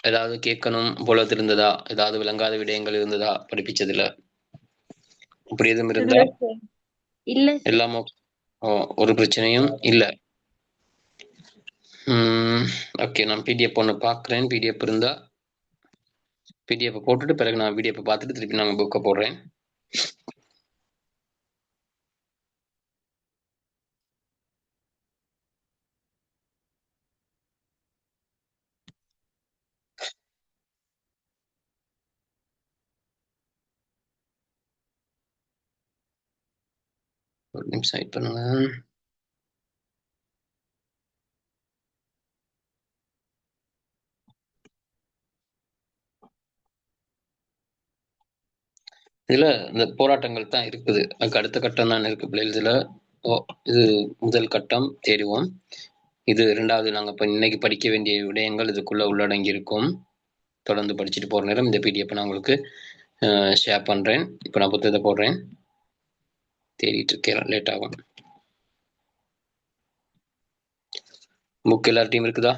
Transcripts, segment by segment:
ஏதாவது கேட்கணும் போல இருந்ததா? ஏதாவது விளங்காத விடயங்கள் இருந்ததா படிப்பிச்சதுல? அப்படி எதுவும் இருந்தா இல்ல எல்லாமோ ஒரு பிரச்சனையும் இல்ல. ஓகே, நான் பிடிஎஃப் ஒன்று பார்க்குறேன். பிடிஎஃப் இருந்தா பிடிஎஃப் போட்டுட்டு பிறகு நான் பிடிஎஃப் பார்த்துட்டு திருப்பி நாங்கள் புக்கை போடுறேன். ஒரு நிமிஷம் வெயிட் பண்ணுங்க. இதுல இந்த போராட்டங்கள் தான் இருக்குது. அதுக்கு அடுத்த கட்டம் தான் இருக்கு பிள்ளைகள். இது முதல் கட்டம் தேடுவோம். இது 2வது. நாங்கள் இப்போ இன்னைக்கு படிக்க வேண்டிய விடயங்கள் இதுக்குள்ள உள்ளடங்கி இருக்கும். தொடர்ந்து படிச்சுட்டு போற நேரம் இந்த பிடிஎஃப் நான் உங்களுக்கு ஷேர் பண்றேன். இப்போ நான் புத்தகத்தை போடுறேன். தேடிட்டு இருக்கேன், லேட் ஆகும். புக் எல்லார்ட்டையும் இருக்குதா?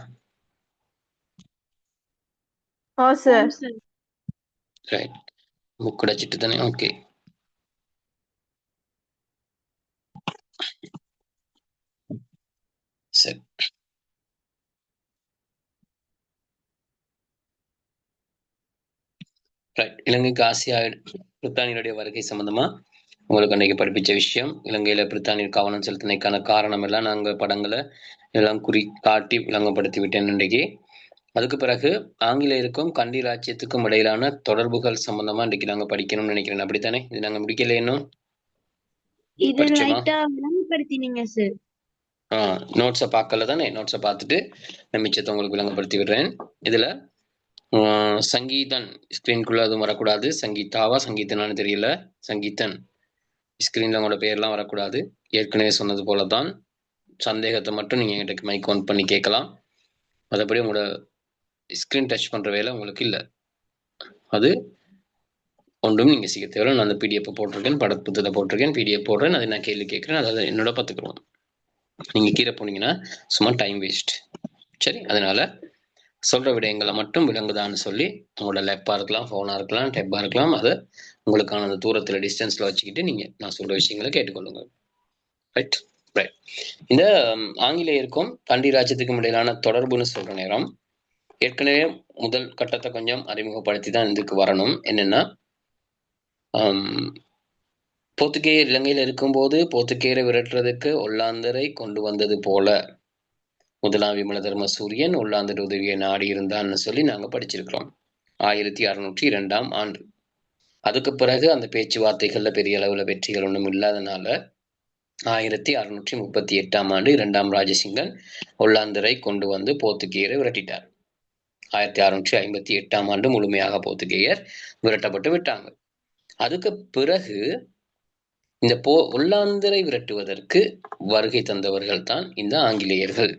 ரைட், புக் கிடைச்சிட்டு தானே? ஓகே, சரி. ரைட், இலங்கைக்கு ஆசியா பிரித்தானியருடைய வருகை சம்பந்தமா உங்களுக்கு அன்னைக்கு படிப்பிச்ச விஷயம், இலங்கையில பிரித்தானியர் கவனம் செலுத்தினதுக்கான காரணம் எல்லாம் நாங்கள் படங்களை எல்லாம் காட்டி விளங்கப்படுத்தி விட்டேன் இன்றைக்கு. அதுக்கு பிறகு ஆங்கிலேயருக்கும் கண்டி ராஜ்யத்துக்கும் இடையிலான தொடர்புகள் சம்பந்தமா இன்றைக்கு நாங்க படிக்கணும்னு நினைக்கிறேன். அப்படித்தானே? இது நாங்க முடிக்கல இன்னும். நோட்ஸை பார்க்கல தானே? நோட்ஸை பார்த்துட்டு மிச்சத்தை உங்களுக்கு விளங்கப்படுத்தி விடுறேன். இதுல சங்கீதன் ஸ்கிரீனுக்குள்ள அதுவும் வரக்கூடாது. சங்கீதாவா சங்கீதனான்னு தெரியல. சங்கீதன் ஸ்கிரீன்ல உங்களோட பேர்லாம் வரக்கூடாது. ஏற்கனவே சொன்னது போலதான். சந்தேகத்தை மட்டும் நீங்க என்கிட்ட மைக் ஆன் பண்ணி கேட்கலாம். மற்றபடி உங்களோட ஸ்கிரீன் டச் பண்ற வேலை உங்களுக்கு இல்லை. அது ஒன்றும் நீங்க செய்ய தேவை. நான் அந்த பிடிஎஃப் போட்டிருக்கேன், படப்புத்தகத்தை போட்டிருக்கேன், பிடிஎஃப் போடுறேன். அதை நான் கேள்வி கேட்கிறேன், அதாவது என்னோட பார்த்துக்கிறோம். நீங்க கீழே போனீங்கன்னா சும்மா டைம் வேஸ்ட். சரி, அதனால சொல்ற விடயங்களை மட்டும் விளங்குதான்னு சொல்லி உங்களோட லேப்பா இருக்கலாம், போனா இருக்கலாம், டெப்பா இருக்கலாம், அதை உங்களுக்கான அந்த தூரத்துல டிஸ்டன்ஸ்ல வச்சுக்கிட்டு நீங்க நான் சொல்ற விஷயங்களை கேட்டுக்கொள்ளுங்க. Right right. இந்த ஆங்கிலேயருக்கும் கண்டி ராஜ்யத்துக்கும் இடையிலான தொடர்புன்னு சொல்ற நேரம் ஏற்கனவே முதல் கட்டத்தை கொஞ்சம் அறிமுகப்படுத்தி தான் இதுக்கு வரணும். என்னன்னா, போர்த்துகேயர் இலங்கையில் இருக்கும்போது போர்த்துகேயரை விரட்டுறதுக்கு ஒல்லாந்தரை கொண்டு வந்தது போல முதலாம் விமல தர்ம சூரியன் ஒல்லாந்தர் உதவியை நாடி இருந்தான்னு சொல்லி நாங்க படிச்சிருக்கிறோம் 1602ஆம் ஆண்டு. அதுக்கு பிறகு அந்த பேச்சுவார்த்தைகள்ல பெரிய அளவுல வெற்றிகள் ஒன்றும் இல்லாதனால 1638ஆம் ஆண்டு 2ஆம் ராஜசிங்கன் ஒல்லாந்தரை கொண்டு வந்து போர்த்துகேயரை விரட்டிட்டார். 1658ஆம் ஆண்டு முழுமையாக போர்த்துகேயர் விரட்டப்பட்டு விட்டாங்க. அதுக்கு பிறகு இந்த ஒல்லாந்தரை விரட்டுவதற்கு வருகை தந்தவர்கள் தான் இந்த ஆங்கிலேயர்கள்.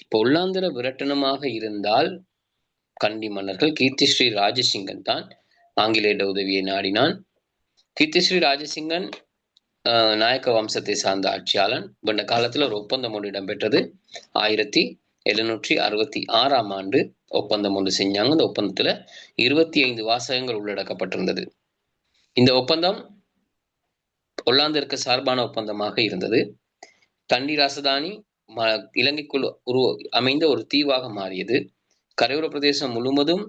இப்போ ஒல்லாந்தர விரட்டனமாக இருந்தால் கண்டி மன்னர்கள் கீர்த்திஸ்ரீ ராஜசிங்கன் தான் ஆங்கிலேய உதவியை நாடினான். கீர்த்திஸ்ரீ ராஜசிங்கன் நாயக்க வம்சத்தை சார்ந்த ஆட்சியாளன். இந்த காலத்துல ஒரு ஒப்பந்தம் ஒன்று இடம்பெற்றது. 1766ஆம் ஆண்டு ஒப்பந்தம் ஒன்று செஞ்சாங்க. அந்த ஒப்பந்தத்துல 25 வாசகங்கள் உள்ளடக்கப்பட்டிருந்தது. இந்த ஒப்பந்தம் ஒல்லாந்தருக்கு சார்பான ஒப்பந்தமாக இருந்தது. கண்டி ராசதானி இலங்கைக்குள் அமைந்த ஒரு தீவாக மாறியது. கரையோர பிரதேசம் முழுவதும்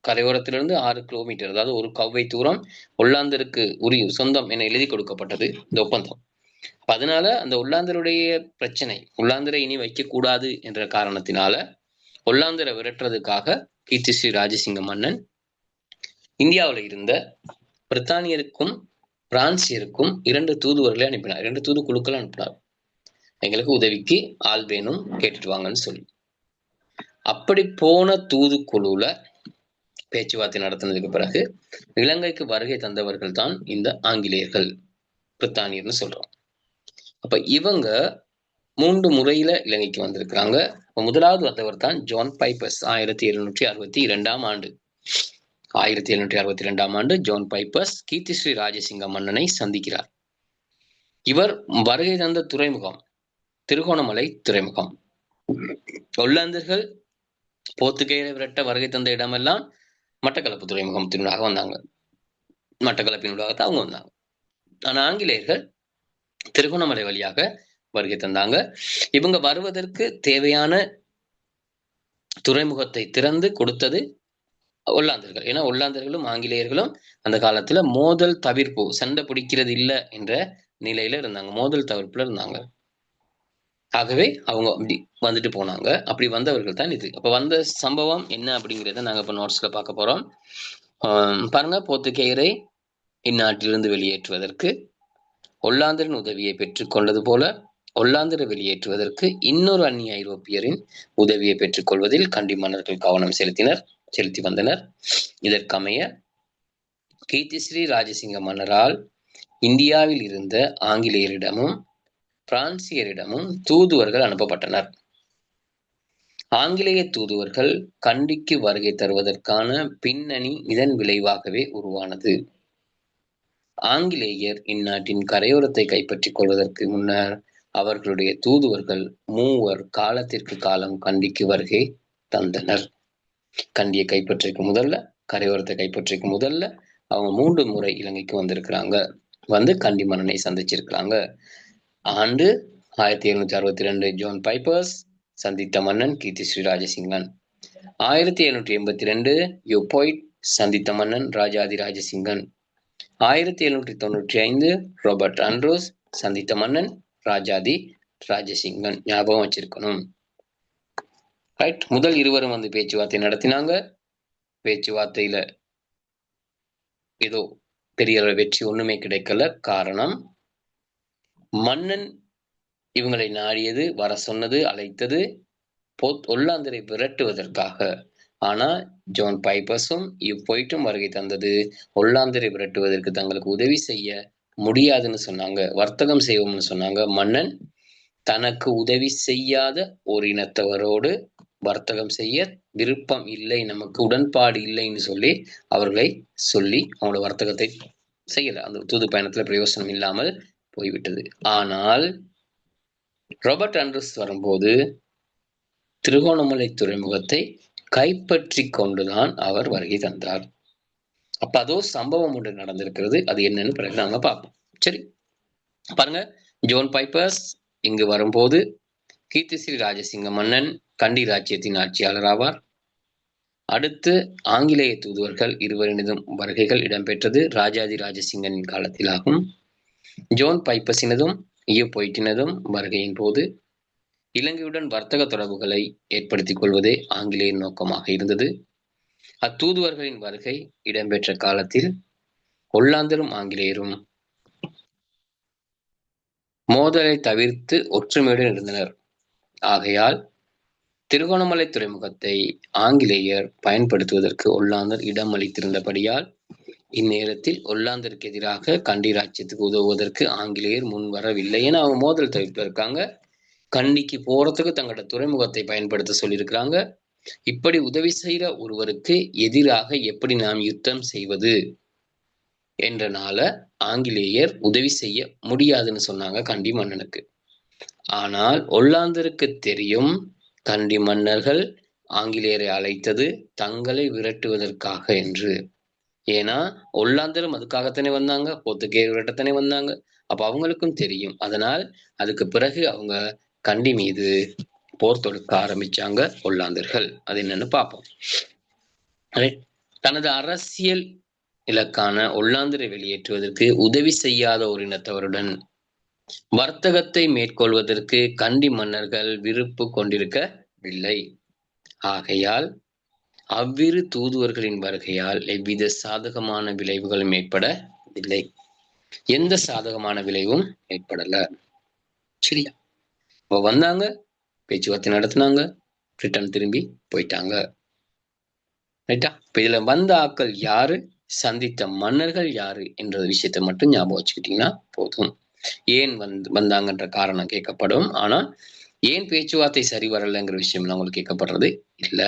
கரையோரத்திலிருந்து 6 கிலோமீட்டர், அதாவது ஒரு கவ்வை தூரம் ஒல்லாந்தருக்கு சொந்தம் என எழுதி கொடுக்கப்பட்டது இந்த ஒப்பந்தம். அதனால அந்த ஒல்லாந்தருடைய பிரச்சனை, ஒல்லாந்தரை இனி வைக்கக்கூடாது என்ற காரணத்தினால ஒல்லாந்தரை விரட்டுறதுக்காக கீர்த்திஸ்ரீ ராஜசிங்க மன்னன் இந்தியாவில் இருந்த பிரித்தானியருக்கும் பிரான்சியருக்கும் 2 தூதுவர்களை அனுப்பினார். 2 தூதுக்குழுக்கள் அனுப்பினார். எங்களுக்கு உதவிக்கு ஆள் வேணும், கேட்டுட்டு வாங்கன்னு சொல்லி. அப்படி போன தூதுக்குழுல பேச்சுவார்த்தை நடத்தினதுக்கு பிறகு இலங்கைக்கு வருகை தந்தவர்கள் தான் இந்த ஆங்கிலேயர்கள், பிரித்தானியர்னு சொல்றோம். அப்ப இவங்க 3 முறையில இலங்கைக்கு வந்திருக்கிறாங்க. முதலாவது வந்தவர் தான் ஜான் பைப்பர்ஸ். 1762ஆம் ஆண்டு 1762ஆம் ஆண்டு ஜான் பைப்பர்ஸ் கீர்த்திஸ்ரீ ராஜசிங்க மன்னனை சந்திக்கிறார். இவர் வருகை தந்த துறைமுகம் திருகோணமலை துறைமுகம். ஒல்லாந்தர்கள் போர்த்துகேயரை விரட்ட வருகை தந்த இடமெல்லாம் மட்டக்களப்பு துறைமுகத்தினூடாக வந்தாங்க. மட்டக்களப்பினூடாகத்தான் அவங்க வந்தாங்க. ஆனா ஆங்கிலேயர்கள் திருகோணமலை வழியாக வருகை தந்தாங்க. இவங்க வருவதற்கு தேவையான துறைமுகத்தை திறந்து கொடுத்தது ஒல்லாந்தர்கள். ஏன்னா ஒல்லாந்தர்களும் ஆங்கிலேயர்களும் அந்த காலத்துல மோதல் தவிர்ப்பு, சண்டை பிடிக்கிறது இல்ல என்ற நிலையில இருந்தாங்க. மோதல் தவிர்ப்புல இருந்தாங்க. ஆகவே அவங்க அப்படி வந்துட்டு போனாங்க. அப்படி வந்தவர்கள் தான் இது. அப்ப வந்த சம்பவம் என்ன அப்படிங்கிறத நாங்க இப்ப நோட்ஸ்ல பார்க்க போறோம். பாருங்க, போர்த்துகேயரை இந்நாட்டிலிருந்து வெளியேற்றுவதற்கு ஒல்லாந்தரின் உதவியை பெற்றுக் கொண்டது போல ஒல்லாந்தரை வெளியேற்றுவதற்கு இன்னொரு அந்நிய ஐரோப்பியரின் உதவியை பெற்றுக் கொள்வதில் கண்டி மன்னர்கள் கவனம் செலுத்தி வந்தனர். இதற்கமைய கீர்த்திஸ்ரீ ராஜசிங்க மன்னரால் இந்தியாவில் இருந்த ஆங்கிலேயரிடமும் பிரான்சியரிடமும் தூதுவர்கள் அனுப்பப்பட்டனர். ஆங்கிலேய தூதுவர்கள் கண்டிக்கு வருகை தருவதற்கான பின்னணி இதன் விளைவாகவே உருவானது. ஆங்கிலேயர் இந்நாட்டின் கரையோரத்தை கைப்பற்றிக் கொள்வதற்கு முன்னர் அவர்களுடைய தூதுவர்கள் 3 காலத்திற்கு காலம் கண்டிக்கு வருகை தந்தனர். கண்டியை கைப்பற்றிக்கு முதல்ல, கரையோரத்தை கைப்பற்றிக்கு முதல்ல அவங்க 3 முறை இலங்கைக்கு வந்திருக்கிறாங்க. வந்து கண்டி மன்னனை சந்திச்சிருக்கிறாங்க. ஆண்டு 1762 ஜோன் பைப்பர்ஸ் சந்தித்த மன்னன் கீர்த்திஸ்ரீ ராஜசிங்கன். 1782 யோபோய்ட் சந்தித்த மன்னன் ராஜாதி ராஜசிங்கன். 1795 ராபர்ட் ஆண்ட்ரூஸ் சந்தித்த மன்னன் ராஜாதி ராஜசிங்கன். ஞாபகம் வச்சிருக்கணும். ரைட். முதல் இருவரும் வந்து பேச்சுவார்த்தை நடத்தினாங்க. பேச்சுவார்த்தையில ஏதோ பெரிய வெற்றி ஒண்ணுமே கிடைக்கல. காரணம், மன்னன் இவங்களை நாடியது, வர சொன்னது, அழைத்தது ஒல்லாந்தரை விரட்டுவதற்காக. ஆனா ஜோன் பைப்பர்ஸும் யோபோய்ட்டும் வருகை தந்தது ஒல்லாந்தரை விரட்டுவதற்கு தங்களுக்கு உதவி செய்ய முடியாதுன்னு சொன்னாங்க. வர்த்தகம் செய்வோம்னு சொன்னாங்க. மன்னன் தனக்கு உதவி செய்யாத ஒரு இனத்தவரோடு வர்த்தகம் செய்ய விருப்பம் இல்லை, நமக்கு உடன்பாடு இல்லைன்னு சொல்லி அவர்களை அவங்களோட வர்த்தகத்தை செய்யல. அந்த தூது பயணத்துல பிரயோசனம் இல்லாமல் போய்விட்டது. ஆனால் ராபர்ட் ஆண்ட்ரூஸ் வரும்போது திருகோணமலை துறைமுகத்தை கைப்பற்றி கொண்டுதான் அவர் வருகை தந்தார். அப்ப அதோ சம்பவம் ஒன்று நடந்திருக்கிறது. அது என்னன்னு பிறகு நாங்க பார்ப்போம். சரி, பாருங்க. ஜோன் பைப்பர்ஸ் இங்கு வரும்போது கீர்த்திஸ்ரீ ராஜசிங்க மன்னன் கண்டி ராஜ்யத்தின் ஆட்சியாளர் ஆவார். அடுத்து ஆங்கிலேய தூதுவர்கள் இருவரினதும் வருகைகள் இடம்பெற்றது ராஜாதி ராஜசிங்கனின் காலத்தில் ஆகும். ஜோன் பைப்பர்ஸினதும் யோபோய்ட்டினதும் வருகையின் போது இலங்கையுடன் வர்த்தக தொடர்புகளை ஏற்படுத்திக் கொள்வதே ஆங்கிலேயர் நோக்கமாக இருந்தது. அத்தூதுவர்களின் வருகை இடம்பெற்ற காலத்தில் ஒல்லாந்தரும் ஆங்கிலேயரும் மோதலை தவிர்த்து ஒற்றுமையுடன் இருந்தனர். ஆகையால் திருகோணமலை துறைமுகத்தை ஆங்கிலேயர் பயன்படுத்துவதற்கு ஒல்லாந்தர் இடம் அளித்திருந்தபடியால் இந்நேரத்தில் ஒல்லாந்தருக்கு எதிராக கண்டி ராஜ்யத்துக்கு உதவுவதற்கு ஆங்கிலேயர் முன் வரவில்லை. ஏன்னா அவங்க மோதல் தவிர்ப்பு இருக்காங்க. கண்டிக்கு போறதுக்கு தங்களோட துறைமுகத்தை பயன்படுத்த சொல்லியிருக்கிறாங்க. இப்படி உதவி செய்கிற ஒருவருக்கு எதிராக எப்படி நாம் யுத்தம் செய்வது என்றனால ஆங்கிலேயர் உதவி செய்ய முடியாதுன்னு சொன்னாங்க கண்டி மன்னனுக்கு. ஆனால் ஒல்லாந்தருக்கு தெரியும், கண்டி மன்னர்கள் ஆங்கிலேயரை அழைத்தது தங்களை விரட்டுவதற்காக என்று. ஏன்னா ஒல்லாந்தரும் அதுக்காகத்தானே வந்தாங்க, போர்த்துகேயர் விரட்டத்தானே வந்தாங்க. அப்ப அவங்களுக்கும் தெரியும். அதனால் அதுக்கு பிறகு அவங்க கண்டி மீது போர் தொடுக்க ஆரம்பிச்சாங்க ஒல்லாந்தர்கள். அது என்னன்னு பார்ப்போம். தனது அரசியல் இலக்கான ஒல்லாந்தரை வெளியேற்றுவதற்கு உதவி செய்யாத ஒரு இனத்தவருடன் வர்த்தகத்தை மேற்கொள்வதற்கு கண்டி மன்னர்கள் விருப்பு கொண்டிருக்கவில்லை. ஆகையால் அவ்விரு தூதுவர்களின் வருகையால் எவ்வித சாதகமான விளைவுகளும் ஏற்படவில்லை. எந்த சாதகமான விளைவும் ஏற்படல. சரியா? இப்போ வந்தாங்க, பேச்சுவார்த்தை நடத்தினாங்க, ரிட்டர்ன் திரும்பி போயிட்டாங்க. ரைட்டா? இப்ப இதுல வந்த ஆட்கள் யாரு, சந்தித்த மன்னர்கள் யாரு என்ற விஷயத்தை மட்டும் ஞாபகம் வச்சுக்கிட்டீங்கன்னா போதும். ஏன் வந்தாங்கன்ற காரணம் கேட்கப்படும். ஆனா ஏன் பேச்சுவார்த்தை சரி வரலைங்கிற விஷயம் உங்களுக்கு கேட்கப்படுறது இல்ல.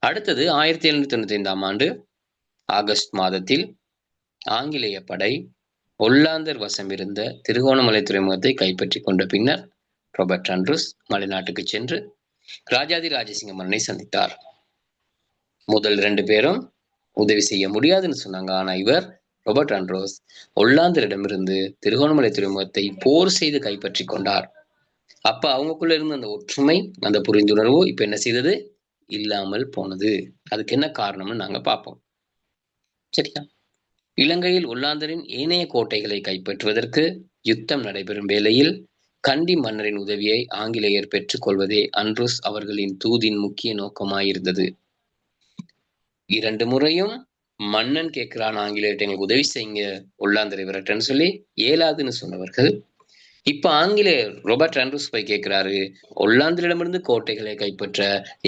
அடுத்தது 1795 ஆண்டு ஆகஸ்ட் மாதத்தில் ஆங்கிலேய படை ஒல்லாந்தர் வசம் இருந்த திருகோணமலை துறைமுகத்தை கைப்பற்றி கொண்ட பின்னர் ராபர்ட் ஆண்ட்ரூஸ் மலைநாட்டுக்கு சென்று ராஜாதி ராஜசிங்க மன்னனை சந்தித்தார். முதல் 2 பேரும் உதவி செய்ய முடியாதுன்னு சொன்னாங்க. ஆனா இவர் ராபர்ட் ஆண்ட்ரூஸ் ஒல்லாந்தரிடமிருந்து திருகோணமலை துறைமுகத்தை போர் செய்து கைப்பற்றி கொண்டார். அப்ப அவங்களுக்குள்ள இருந்த அந்த ஒற்றுமை, அந்த புரிந்துணர்வு இப்ப என்ன செய்தது? இல்லாமல் போனது. அதுக்கு என்ன காரணம்னு நாங்க பார்ப்போம். சரியா? இலங்கையில் ஒல்லாந்தரின் ஏனைய கோட்டைகளை கைப்பற்றுவதற்கு யுத்தம் நடைபெறும் வேளையில் கண்டி மன்னரின் உதவியை ஆங்கிலேயர் பெற்றுக் கொள்வதே ஆண்ட்ரூஸ் அவர்களின் தூதின் முக்கிய நோக்கமாயிருந்தது. 2 முறையும் மன்னன் கேட்கிறான், ஆங்கிலேயர்கிட்ட எங்களுக்கு உதவி செய்யுங்க, ஒல்லாந்தரை விரட்டன்னு சொல்லி. இயலாதுன்னு சொன்னவர்கள் இப்ப ஆங்கிலேயர் ராபர்ட் ஆண்ட்ரூஸ் போய் கேட்கிறாரு, ஒல்லாந்தரிடமிருந்து கோட்டைகளை கைப்பற்ற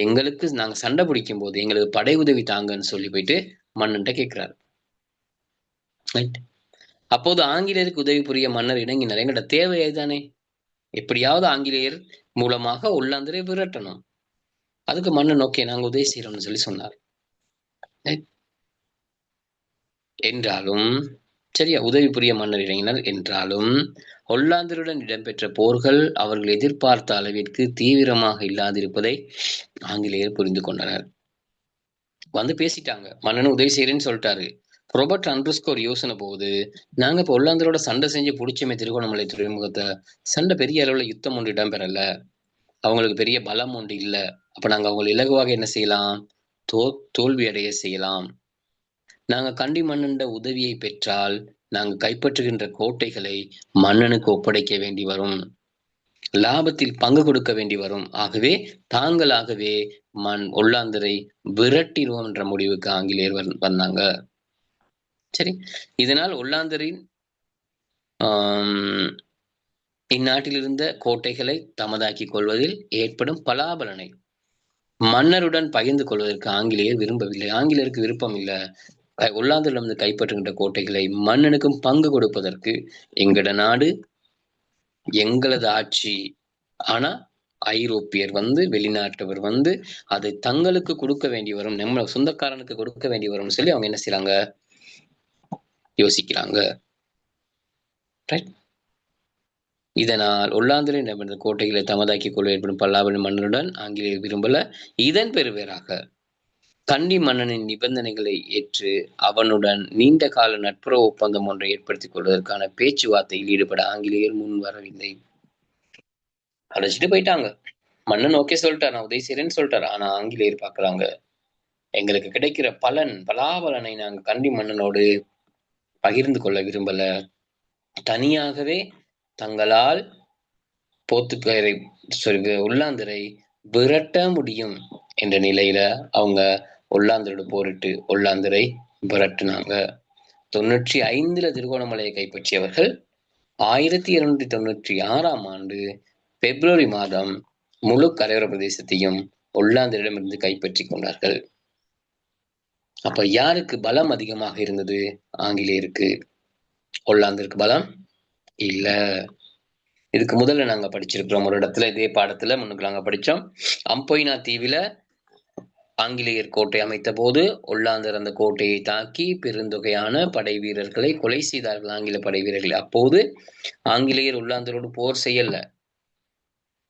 எங்களுக்கு நாங்க சண்டை பிடிக்கும் போது எங்களுக்கு படை உதவி தாங்கன்னு சொல்லி போயிட்டு மன்னன்ட்ட கேட்கிறாரு. அப்போது ஆங்கிலேயருக்கு உதவி புரிய மன்னர் இணங்கினார். எங்கட தேவை தானே, எப்படியாவது ஆங்கிலேயர் மூலமாக ஒல்லாந்தரை விரட்டணும். அதுக்கு மன்னன் ஓகே நாங்க உதவி செய்யறோம்னு சொல்லி சொன்னார். என்றாலும் சரியா, உதவி புரிய மன்னர் இறங்கினார். என்றாலும் ஒல்லாந்தருடன் இடம்பெற்ற போர்கள் அவர்கள் எதிர்பார்த்த அளவிற்கு தீவிரமாக இல்லாதிருப்பதை ஆங்கிலேயர் புரிந்து கொண்டனர். வந்து பேசிட்டாங்க, மன்னன் உதவி செய்யறேன்னு சொல்லிட்டாரு. ராபர்ட் ஆண்ட்ரூஸ்க்கு ஒரு யோசனை போகுது, நாங்க இப்ப ஒல்லாந்தரோட சண்டை செஞ்சு பிடிச்சமே திருகோணமலை துறைமுகத்தை, சண்டை பெரிய அளவுல யுத்தம் ஒன்று இடம்பெறல, அவங்களுக்கு பெரிய பலம் ஒன்று இல்லை, அப்ப நாங்க அவங்களை இலகுவாக என்ன செய்யலாம்? தோல்வி அடைய செய்யலாம். நாங்க கண்டி மன்னன் உதவியை பெற்றால் நாங்க கைப்பற்றுகின்ற கோட்டைகளை மன்னனுக்கு ஒப்படைக்க வேண்டி வரும், லாபத்தில் பங்கு கொடுக்க வேண்டி வரும். ஆகவே தாங்களாகவே ஒல்லாந்தரை விரட்டிடுவோம் என்ற முடிவுக்கு ஆங்கிலேயர் வந்தாங்க. சரி, இதனால் ஒல்லாந்தரின் இந்நாட்டில் இருந்த கோட்டைகளை தமதாக்கிக் கொள்வதில் ஏற்படும் பலாபலனை மன்னருடன் பகிர்ந்து கொள்வதற்கு ஆங்கிலேயர் விரும்பவில்லை. ஆங்கிலேயருக்கு விருப்பம் இல்லை ஒல்லாந்தரிடமிருந்து கைப்பற்றுகின்ற கோட்டைகளை மன்னனுக்கும் பங்கு கொடுப்பதற்கு. எங்கட நாடு எங்களது ஆட்சி, ஆனா ஐரோப்பியர் வெளிநாட்டவர் அதை தங்களுக்கு கொடுக்க வேண்டி வரும், நம்ம சொந்தக்காரனுக்கு கொடுக்க வேண்டி வரும்னு சொல்லி அவங்க என்ன செய்யறாங்க? யோசிக்கிறாங்க. இதனால் ஒல்லாந்தரின் கோட்டைகளை தமதாக்கிக் கொள்ள ஏற்படும் பல்லாபல மன்னருடன் ஆங்கிலேயர் விரும்பல. இதன் பெருவேறாக கண்டி மன்னனின் நிபந்தனைகளை ஏற்று அவனுடன் நீண்ட கால நட்புறவு ஒப்பந்தம் ஒன்றை ஏற்படுத்திக் கொள்வதற்கான பேச்சுவார்த்தையில் ஈடுபட ஆங்கிலேயர் முன் வரவில்லை. அழைச்சிட்டு போயிட்டாங்க. மன்னன் ஓகே சொல்லிட்டார், நான் உதவி செய்யறேன்னு சொல்லிட்டாரு. ஆனா ஆங்கிலேயர் பாக்குறாங்க, எங்களுக்கு கிடைக்கிற பலாபலனை நாங்க கண்டி மன்னனோடு பகிர்ந்து கொள்ள விரும்பல, தனியாகவே தங்களால் போர்த்துகேயரை ஒல்லாந்தரை விரட்ட முடியும் என்ற நிலையில அவங்க ஒல்லாந்தரோடு போரிட்டு ஒல்லாந்தரை விரட்டினாங்க. 95 திருகோணமலையை கைப்பற்றியவர்கள் 1296 பிப்ரவரி மாதம் முழு கரையோர பிரதேசத்தையும் ஒல்லாந்தரிடமிருந்து கைப்பற்றி கொண்டார்கள். அப்ப யாருக்கு பலம் அதிகமாக இருந்தது? ஆங்கிலேயருக்கு. ஒல்லாந்தருக்கு பலம் இல்ல. இதுக்கு முதல்ல நாங்க படிச்சிருக்கிறோம் ஒரு இடத்துல, இதே பாடத்துல முன்னுக்கு நாங்க படிச்சோம். அம்பொய்னா தீவில ஆங்கிலேயர் கோட்டை அமைத்த போது ஒல்லாந்தர் அந்த கோட்டையை தாக்கி பெருந்தொகையான படை வீரர்களை கொலை செய்தார்கள், ஆங்கில படை வீரர்கள். அப்போது ஆங்கிலேயர் ஒல்லாந்தரோடு போர் செய்யல,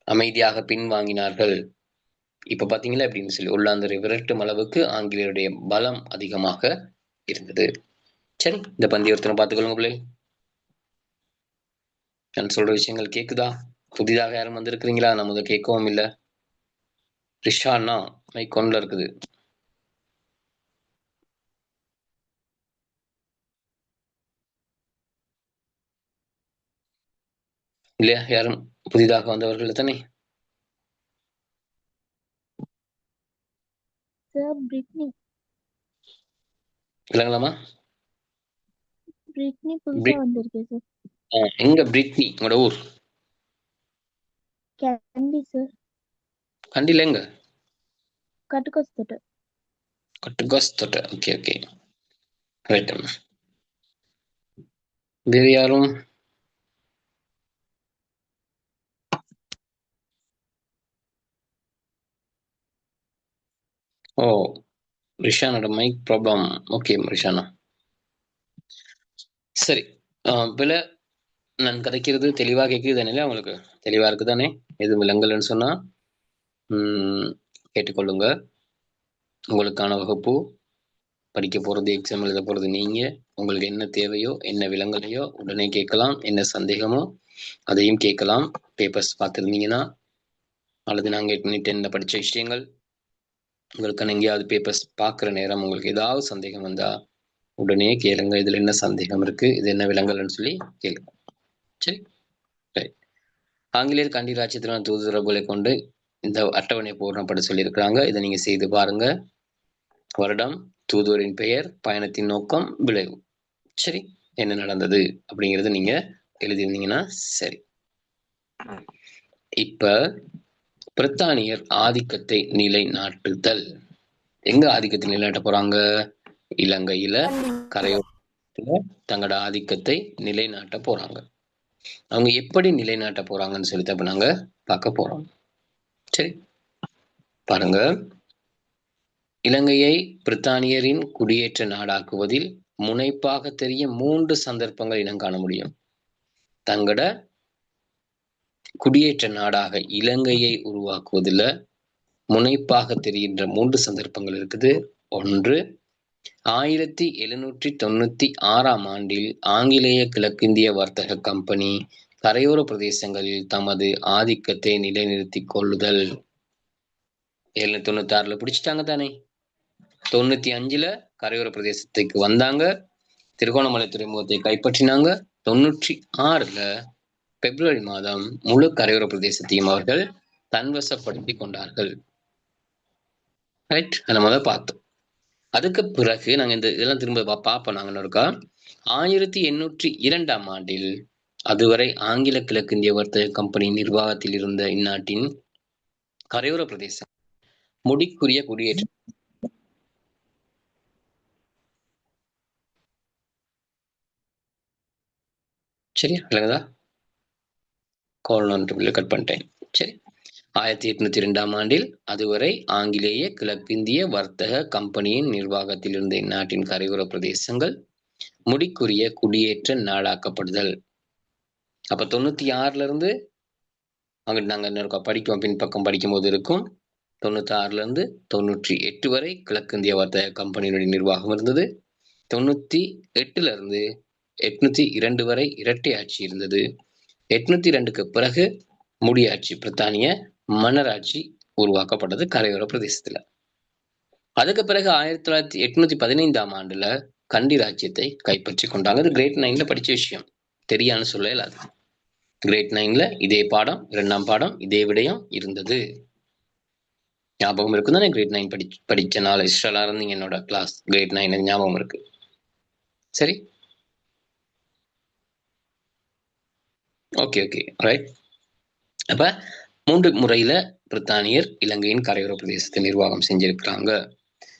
அமைதியாக பின்வாங்கினார்கள். இப்ப பாத்தீங்களா அப்படின்னு சொல்லி ஒல்லாந்தரை விரட்டும் அளவுக்கு ஆங்கிலேயருடைய பலம் அதிகமாக இருந்தது. சரி, இந்த பந்தியவர்த்தனை பார்த்துக்கொள்ளுங்க பிள்ளை. நான் சொல்ற விஷயங்கள் கேக்குதா? புதிதாக யாரும் வந்திருக்கிறீங்களா? நான் முதல் கேட்கவும் இல்லை. ரிஷான்னா மைக் ஒன்ல இருக்குது. இல்லையா? யாரும் புதிதாக வந்தவர்கள் தானே? இல்லங்களாமா? எங்க பிரிட்னி? உங்களோட ஊர்? கண்டில எங்க? கட்டுகாஸ்தோட்ட. Okay okay, right. வேறு யாரும்? ஓ, ரிஷானோட மைக் ப்ராப்ளம். ஓகே ரிஷானா, சரி. பிள்ளை நான் கதைக்கிறது தெளிவாக கேட்குது தானே? உங்களுக்கு தெளிவா இருக்கு தானே? எதுவும் விளங்கலன்னு சொன்னா கேட்டுக்கொள்ளுங்க. உங்களுக்கான வகுப்பு படிக்க போறது, எக்ஸாம் எழுத போறது நீங்க. உங்களுக்கு என்ன தேவையோ, என்ன விளங்கலையோ உடனே கேட்கலாம். என்ன சந்தேகமோ அதையும் கேட்கலாம். பேப்பர்ஸ் பார்த்துருந்தீங்கன்னா, அல்லது நாங்கள் 10ல படிச்ச விஷயங்கள் உங்களுக்கு எங்கேயாவது பேப்பர்ஸ் பார்க்குற நேரம் உங்களுக்கு ஏதாவது சந்தேகம் வந்தா உடனே கேளுங்க. இதுல என்ன சந்தேகம் இருக்கு, இது என்ன விளங்கலன்னு சொல்லி கேளுங்க. சரி, ரைட். ஆங்கிலேயர் கண்டி ராஜ்யத்திலான தூதுவர்களை கொண்டு இந்த அட்டவணை பூர்ணப்பட சொல்லியிருக்கிறாங்க. இதை நீங்க செய்து பாருங்க. வருடம், தூதுவரின் பெயர், பயணத்தின் நோக்கம், விளைவு. சரி, என்ன நடந்தது அப்படிங்கறத நீங்க எழுதியிருந்தீங்கன்னா சரி. இப்ப பிரித்தானியர் ஆதிக்கத்தை நிலைநாட்டுதல். எங்க ஆதிக்கத்தை நிலைநாட்ட போறாங்க? இலங்கையில கரையோரத்துல தங்களோட ஆதிக்கத்தை நிலைநாட்ட போறாங்க. அவங்க எப்படி நிலைநாட்ட போறாங்கன்னு சொல்லிட்டு அப்ப நாங்க பார்க்க போறோம். சரி, பாருங்க. இலங்கையை பிரித்தானியரின் குடியேற்ற நாடாக்குவதில் முனைப்பாக தெரிய 3 சந்தர்ப்பங்கள் இனம் காண முடியும். தங்கட குடியேற்ற நாடாக இலங்கையை உருவாக்குவதில் முனைப்பாக தெரிகின்ற 3 சந்தர்ப்பங்கள் இருக்குது. ஒன்று, 1796 ஆண்டில் ஆங்கிலேய கிழக்கிந்திய வர்த்தக கம்பெனி கரையோர பிரதேசங்களில் தமது ஆதிக்கத்தை நிலைநிறுத்திக் கொள்ளுதல். 1796 பிடிச்சிட்டாங்க தானே? 95ல கரையோர பிரதேசத்துக்கு வந்தாங்க, திருகோணமலை துறைமுகத்தை கைப்பற்றினாங்க. 96ல பிப்ரவரி மாதம் முழு கரையோர பிரதேசத்தையும் அவர்கள் தன்வசப்படுத்தி கொண்டார்கள். ரைட், அதை முதல் பார்த்தோம். அதுக்கு பிறகு நாங்க இதெல்லாம் திரும்ப பார்ப்போம். நாங்க இருக்கா 1802 ஆண்டில் அதுவரை ஆங்கில கிழக்கிந்திய வர்த்தக கம்பெனி நிர்வாகத்தில் இருந்த இந்நாட்டின் கரையோர பிரதேசம் முடிக்குரிய குடியேற்றம். சரியா விளங்குதா? கட் பண்ணிட்டேன். சரி, 1802 ஆண்டில் அதுவரை ஆங்கிலேய கிழக்கிந்திய வர்த்தக கம்பெனியின் நிர்வாகத்தில் இருந்த இந்நாட்டின் கரையோர பிரதேசங்கள் முடிக்குரிய குடியேற்ற நாடாக்கப்படுதல். அப்ப 96ல இருந்து அங்கிட்டு நாங்க படிக்கும், பின்பக்கம் படிக்கும் போது இருக்கும். 96ல இருந்து 98 வரை கிழக்கிந்திய வர்த்தக கம்பெனியினுடைய நிர்வாகம் இருந்தது. 98ல இருந்து 802 வரை இரட்டை ஆட்சி இருந்தது. 802க்கு பிறகு முடியாட்சி, பிரித்தானிய மன்னராட்சி உருவாக்கப்பட்டது கரையோர பிரதேசத்துல. அதுக்கு பிறகு 1815 ஆண்டுல கண்டி ராஜ்யத்தை கைப்பற்றி கொண்டாங்க. அது கிரேட் 9ல படிச்ச விஷயம், தெரியான்னு சொல்ல இயலாது. கிரேட் 9ல இதே பாடம், 2ஆம் பாடம் இதே விடயம் இருந்தது. ஞாபகம் இருக்கு தானே? கிரேட் 9 படிச்ச நாள் இஸ்ரலா இருந்தீங்க என்னோட கிளாஸ். கிரேட் 9 ஞாபகம் இருக்கு. சரி, ஓகே ஓகே ரைட். அப்ப 3 முறையில பிரித்தானியர் இலங்கையின் கரையோர பிரதேசத்தை நிர்வாகம் செஞ்சிருக்கிறாங்க.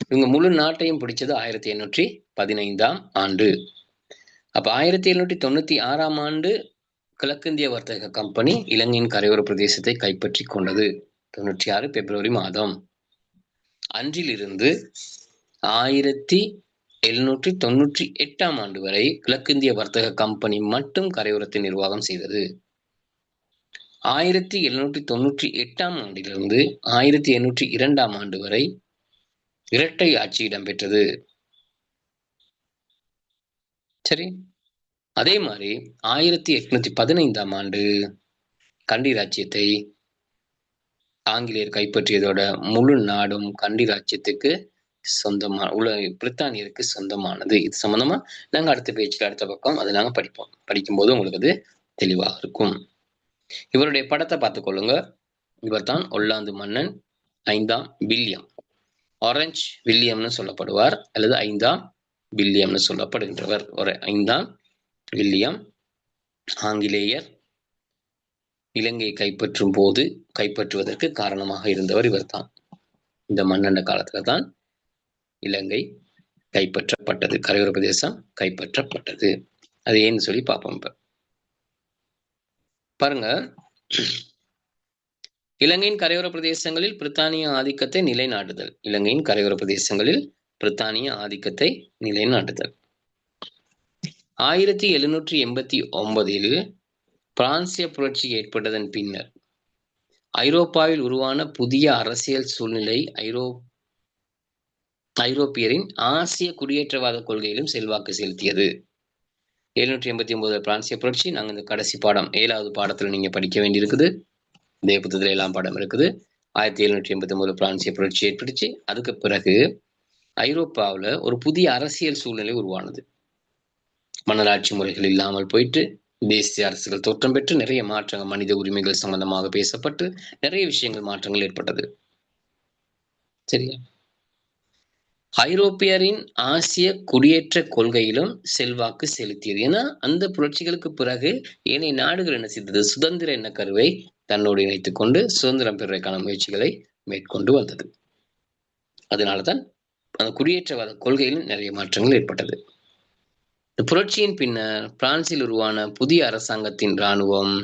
இவங்க முழு நாட்டையும் பிடிச்சது 1815 ஆண்டு. அப்ப 1796 ஆண்டு கிழக்கிந்திய வர்த்தக கம்பெனி இலங்கையின் கரையோர பிரதேசத்தை கைப்பற்றி கொண்டது. 96 பிப்ரவரி மாதம். அன்றிலிருந்து 1798 ஆண்டு வரை கிழக்கிந்திய வர்த்தக கம்பெனி மட்டும் கரையோரத்தை நிர்வாகம் செய்தது. 1798 ஆண்டிலிருந்து 1802 ஆண்டு வரை இரட்டை ஆட்சி இடம்பெற்றது. சரி, அதே மாதிரி 1815 ஆண்டு கண்டி ராஜ்யத்தை ஆங்கிலேயர் கைப்பற்றியதோட முழு நாடும் கண்டி ராஜ்யத்துக்கு சொந்தமான பிரித்தானியருக்கு சொந்தமானது. இது சம்பந்தமா நாங்க அடுத்த பேஜ்ல அடுத்த பக்கம் அதை நாங்க படிப்போம். படிக்கும்போது உங்களுக்கு அது தெளிவாக இருக்கும். இவருடைய படத்தை பார்த்துக் கொள்ளுங்க. இவர் தான் ஒல்லாந்து மன்னன் 5ஆம் வில்லியம். ஆரஞ்ச் வில்லியம்னு சொல்லப்படுவார், அல்லது 5ஆம் வில்லியம்னு சொல்லப்படுகின்றவர். ஒரு 5ஆம் வில்லியம் ஆங்கிலேயர் இலங்கையை கைப்பற்றுவதற்கு காரணமாக இருந்தவர் இவர் தான். இந்த மன்னண்ட காலத்துல தான் இலங்கை கைப்பற்றப்பட்டது, கரையோர பிரதேசம் கைப்பற்றப்பட்டது. அது ஏன்னு சொல்லி பார்ப்போம். இப்ப பாருங்க, இலங்கையின் கரையோர பிரதேசங்களில் பிரித்தானிய ஆதிக்கத்தை நிலைநாட்டுதல். இலங்கையின் கரையோர பிரதேசங்களில் பிரித்தானிய ஆதிக்கத்தை நிலைநாட்டுதல். 1789 பிரான்சிய புரட்சி ஏற்பட்டதன் பின்னர் ஐரோப்பாவில் உருவான புதிய அரசியல் சூழ்நிலை ஐரோப்பியரின் ஆசிய குடியேற்றவாத கொள்கையிலும் செல்வாக்கு செலுத்தியது. 789 பிரான்சிய புரட்சி. நாங்க இந்த கடைசி பாடம் 7வது பாடத்துல நீங்க படிக்க வேண்டியிருக்குது. இதே புத்தகத்துல 7ஆம் பாடம் இருக்குது. 1789 பிரான்சிய புரட்சி ஏற்பட்டுச்சு. அதுக்கு பிறகு ஐரோப்பாவில் ஒரு புதிய அரசியல் சூழ்நிலை உருவானது. மன்னராட்சி முறைகள் இல்லாமல் போயிட்டு தேசிய அரசுகள் தோற்றம் பெற்று நிறைய மாற்றங்கள், மனித உரிமைகள் சம்பந்தமாக பேசப்பட்டு நிறைய விஷயங்கள் மாற்றங்கள் ஏற்பட்டது. சரியா? ஐரோப்பியரின் ஆசிய குடியேற்ற கொள்கையிலும் செல்வாக்கு செலுத்தியது. ஏன்னா அந்த புரட்சிகளுக்கு பிறகு ஏனைய நாடுகள் என்ன செய்தது? சுதந்திர எண்ண கருவை தன்னோடு இணைத்துக் கொண்டு சுதந்திரம் பெறுவதற்கான முயற்சிகளை மேற்கொண்டு வந்தது. அதனாலதான் அந்த குடியேற்றவாத கொள்கையிலும் நிறைய மாற்றங்கள் ஏற்பட்டது. இந்த புரட்சியின் பின்னர் பிரான்சில் உருவான புதிய அரசாங்கத்தின் இராணுவம்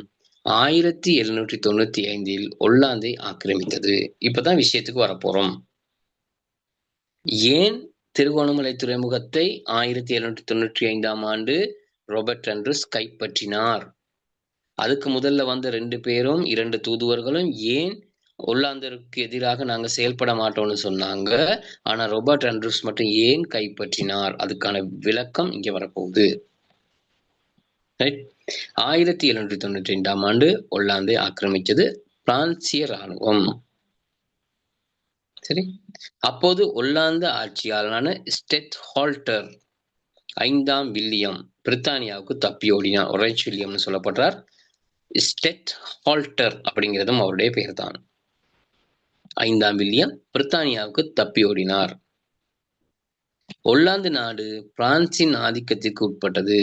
1795 ஒல்லாந்தை ஆக்கிரமித்தது. இப்பதான் விஷயத்துக்கு வரப்போறோம். ஏன் திருகோணமலை துறைமுகத்தை 1795 ஆண்டு ராபர்ட் ஆண்ட்ரூஸ் கைப்பற்றினார்? அதுக்கு முதல்ல வந்த 2 பேரும் 2 தூதுவர்களும் ஏன் ஒல்லாந்தருக்கு எதிராக நாங்க செயல்பட மாட்டோம்னு சொன்னாங்க. ஆனா ராபர்ட் ஆண்ட்ரூஸ் மட்டும் ஏன் கைப்பற்றினார்? அதுக்கான விளக்கம் இங்க வரப்போகுது. 1795 ஆண்டு ஒல்லாந்தை ஆக்கிரமிச்சது பிரான்சிய இராணுவம். சரி, அப்போது ஒல்லாந்து ஆட்சியாளரான ஸ்டெட்ஹால்டர் 5ஆம் வில்லியம் பிரித்தானியாவுக்கு தப்பி ஓடினார். ஒரேஞ்ச் வில்லியம்னு சொல்லப்படுறார். ஸ்டெட்ஹால்டர் அப்படிங்கிறதும் அவருடைய பெயர் தான். 5ஆம் வில்லியம் பிரித்தானியாவுக்கு தப்பி ஓடினார். ஒல்லாந்து நாடு பிரான்சின் ஆதிக்கத்திற்கு உட்பட்டது.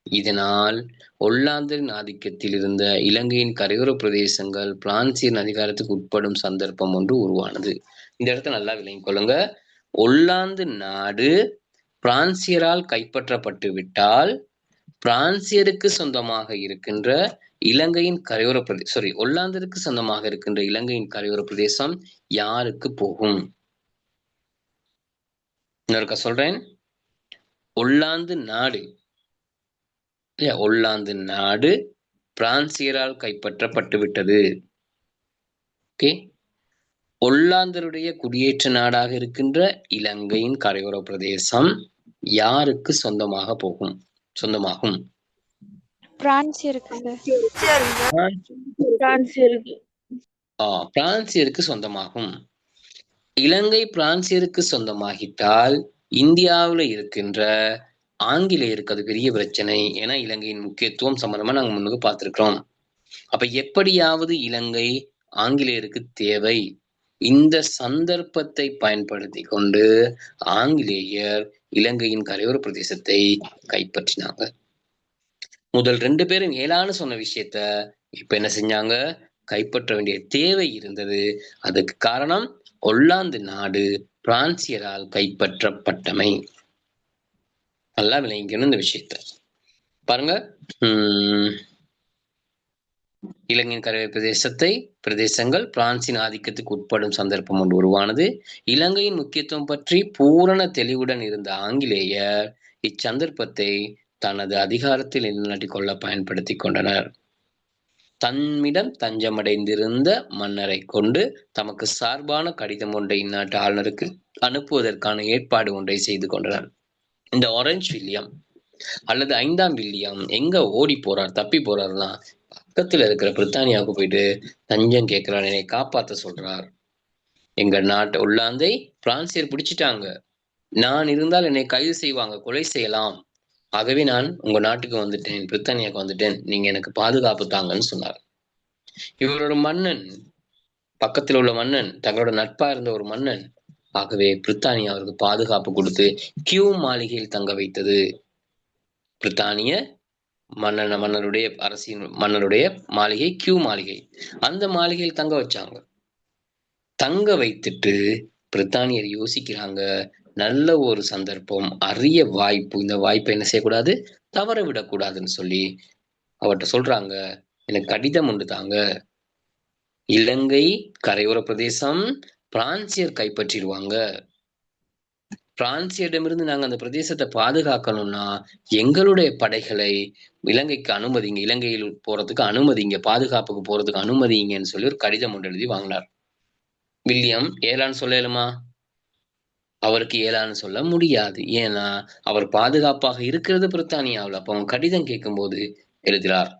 இதனால் ஒல்லாந்தின் ஆதிக்கத்தில் இருந்த இலங்கையின் கரையோர பிரதேசங்கள் பிரான்சின் அதிகாரத்துக்கு உட்படும் சந்தர்ப்பம் ஒன்று உருவானது. இந்த இடத்த நல்லா விளங்கிக் கொள்ளுங்க. ஒல்லாந்து நாடு பிரான்சியரால் கைப்பற்றப்பட்டு விட்டால் பிரான்சியருக்கு சொந்தமாக இருக்கின்ற இலங்கையின் கரையோர ஒல்லாந்திற்கு சொந்தமாக இருக்கின்ற இலங்கையின் கரையோர பிரதேசம் யாருக்கு போகும்? இன்னொருக்கா சொல்றேன். ஒல்லாந்து நாடு பிரான்சியரால் கைப்பற்றப்பட்டு விட்டது. ஓகே, ஒல்லாந்தருடைய குடியேற்ற நாடாக இருக்கின்ற இலங்கையின் கரையோர பிரதேசம் யாருக்கு சொந்தமாகும்? பிரான்சியருக்கு சொந்தமாகும். இலங்கை பிரான்சியருக்கு சொந்தமாகிட்டால் இந்தியாவில் இருக்கின்ற ஆங்கிலேயருக்கு அது பெரிய பிரச்சனை. ஏன்னா இலங்கையின் முக்கியத்துவம் சம்பந்தமா நாங்க முன்னுக்கு பார்த்திருக்கிறோம். அப்ப எப்படியாவது இலங்கை ஆங்கிலேயருக்கு தேவை. இந்த சந்தர்ப்பத்தை பயன்படுத்தி கொண்டு ஆங்கிலேயர் இலங்கையின் கரையோர பிரதேசத்தை கைப்பற்றினாங்க. முதல் 2 பேரும் ஏலான்னு சொன்ன விஷயத்த இப்ப என்ன செஞ்சாங்க? கைப்பற்ற வேண்டிய தேவை இருந்தது. அதுக்கு காரணம் ஒல்லாந்து நாடு பிரான்சியரால் கைப்பற்றப்பட்டமை. நல்லா விளங்கிக்கணும் இந்த விஷயத்த. பாருங்க, இலங்கையின் கரையோர பிரதேசங்கள் பிரான்சின் ஆதிக்கத்துக்கு உட்படும் சந்தர்ப்பம் ஒன்று உருவானது. இலங்கையின் முக்கியத்துவம் பற்றி பூரண தெளிவுடன் இருந்த ஆங்கிலேயர் இச்சந்தர்ப்பத்தை தனது அதிகாரத்தில் நிலைநாட்டிக் கொள்ள பயன்படுத்தி கொண்டனர். தம்மிடம் தஞ்சமடைந்திருந்த மன்னரை கொண்டு தமக்கு சார்பான கடிதம் ஒன்றை இந்நாட்டு ஆளுநருக்கு அனுப்புவதற்கான ஏற்பாடு ஒன்றை செய்து கொண்டனர். இந்த ஆரஞ்ச் வில்லியம் அல்லது 5ஆம் வில்லியம் எங்க ஓடி போறார், தப்பி போறாருன்னா பக்கத்துல இருக்கிற பிரித்தானியாவுக்கு போயிட்டு தஞ்சம் கேட்கிறார், என்னை காப்பாத்த சொல்றார். எங்க நாட்டு ஒல்லாந்தை பிரான்சியர் பிடிச்சிட்டாங்க, நான் இருந்தால் என்னை கைது செய்வாங்க, கொலை செய்யலாம். ஆகவே நான் உங்க நாட்டுக்கு வந்துட்டேன், பிரித்தானியாவுக்கு வந்துட்டேன், நீங்க எனக்கு பாதுகாப்பு தாங்கன்னு சொன்னார். இவரோட மன்னன், பக்கத்தில் உள்ள மன்னன், தங்களோட நட்பா இருந்த ஒரு மன்னன். ஆகவே பிரித்தானியா அவருக்கு பாதுகாப்பு கொடுத்து கியூ மாளிகையில் தங்க வைத்தது. பிரித்தானிய மன்னருடைய மாளிகை கியூ மாளிகை. அந்த மாளிகையில் தங்க வச்சாங்க. தங்க வைத்துட்டு பிரித்தானியர் யோசிக்கிறாங்க, நல்ல ஒரு சந்தர்ப்பம், அரிய வாய்ப்பு, இந்த வாய்ப்பை என்ன செய்யக்கூடாது, தவற விடக்கூடாதுன்னு சொல்லி அவர்கிட்ட சொல்றாங்க, எனக்கு கடிதம் ஒன்று தாங்க, இலங்கை கரையோர பிரதேசம் பிரான்சியர் கைப்பற்றிடுவாங்க, பிரான்சியரிடமிருந்து நாங்க அந்த பிரதேசத்தை பாதுகாக்கணும்னா எங்களுடைய படைகளை இலங்கைக்கு அனுமதிங்க, இலங்கையில் போறதுக்கு அனுமதிங்க, பாதுகாப்புக்கு போறதுக்கு அனுமதிங்கன்னு சொல்லி ஒரு கடிதம் ஒன்று எழுதி வாங்கினார். வில்லியம் ஏலான்னு சொல்லலுமா? அவருக்கு ஏலான்னு சொல்ல முடியாது. ஏன்னா அவர் பாதுகாப்பாக இருக்கிறது பிரித்தானியாவில். அப்போ அவங்க கடிதம் கேட்கும்போது எழுதுகிறார்.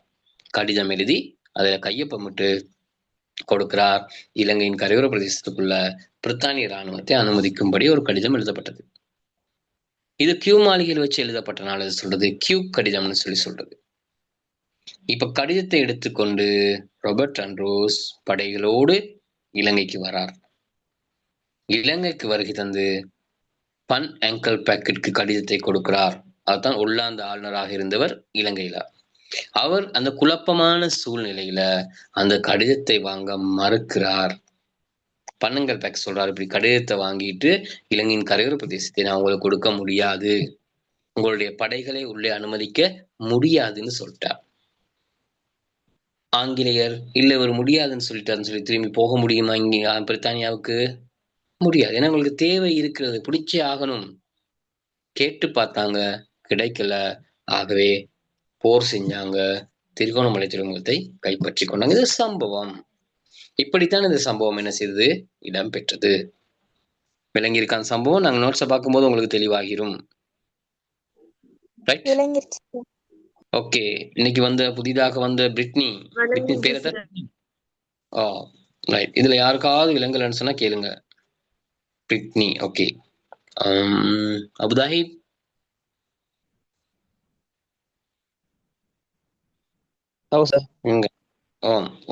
கடிதம் எழுதி அதுல கையொப்பமிட்டு கொடுக்கிறார். இலங்கையின் கரையோர பிரதேசத்துக்குள்ள பிரித்தானிய இராணுவத்தை அனுமதிக்கும்படி ஒரு கடிதம் எழுதப்பட்டது. இது கியூ மாளிகையில் வச்சு எழுதப்பட்டனால சொல்றது கியூ கடிதம்னு சொல்லி சொல்றது. இப்ப கடிதத்தை எடுத்துக்கொண்டு ராபர்ட் அண்ட்ரூஸ் படைகளோடு இலங்கைக்கு வரார். இலங்கைக்கு வருகை தந்து பன் அங்கிள் பேக்கெட்க்கு கடிதத்தை கொடுக்கிறார். அதுதான் ஒல்லாந்து ஆளுநராக இருந்தவர் இலங்கையில. அவர் அந்த குழப்பமான சூழ்நிலையில அந்த கடிதத்தை வாங்க மறுக்கிறார். பன்னங்கள் பேக் சொல்றாரு, இப்படி கடிதத்தை வாங்கிட்டு இலங்கையின் கரையோர பிரதேசத்தை நான் உங்களுக்கு கொடுக்க முடியாது, உங்களுடைய படைகளை உள்ளே அனுமதிக்க முடியாதுன்னு சொல்லிட்டார். ஆங்கிலேயர் இல்ல இவர் முடியாதுன்னு சொல்லிட்டாருன்னு சொல்லி திரும்பி போக முடியுமா இங்க பிரித்தானியாவுக்கு? முடியாது. ஏன்னா உங்களுக்கு தேவை இருக்கிறது, பிடிச்சே ஆகணும். கேட்டு பார்த்தாங்க, கிடைக்கல. ஆகவே போர் செஞ்சாங்க, திருகோணமலை துறைமுகத்தை கைப்பற்றி கொண்டாங்க. இது சம்பவம். இப்படித்தான் இந்த சம்பவம் என்ன செய்தது, இடம்பெற்றது. விளங்கியிருக்கான சம்பவம். நாங்க நோட்ஸை பார்க்கும்போது உங்களுக்கு தெளிவாகிரும். ஓகே. இன்னைக்கு வந்த புதிதாக வந்த பிரிட்னி பேரை தான். ரைட். இதுல யாருக்காவது விலங்கலன்னு சொன்னா கேளுங்க. பிரிட்னி. ஓகே. அபுதாஹிப்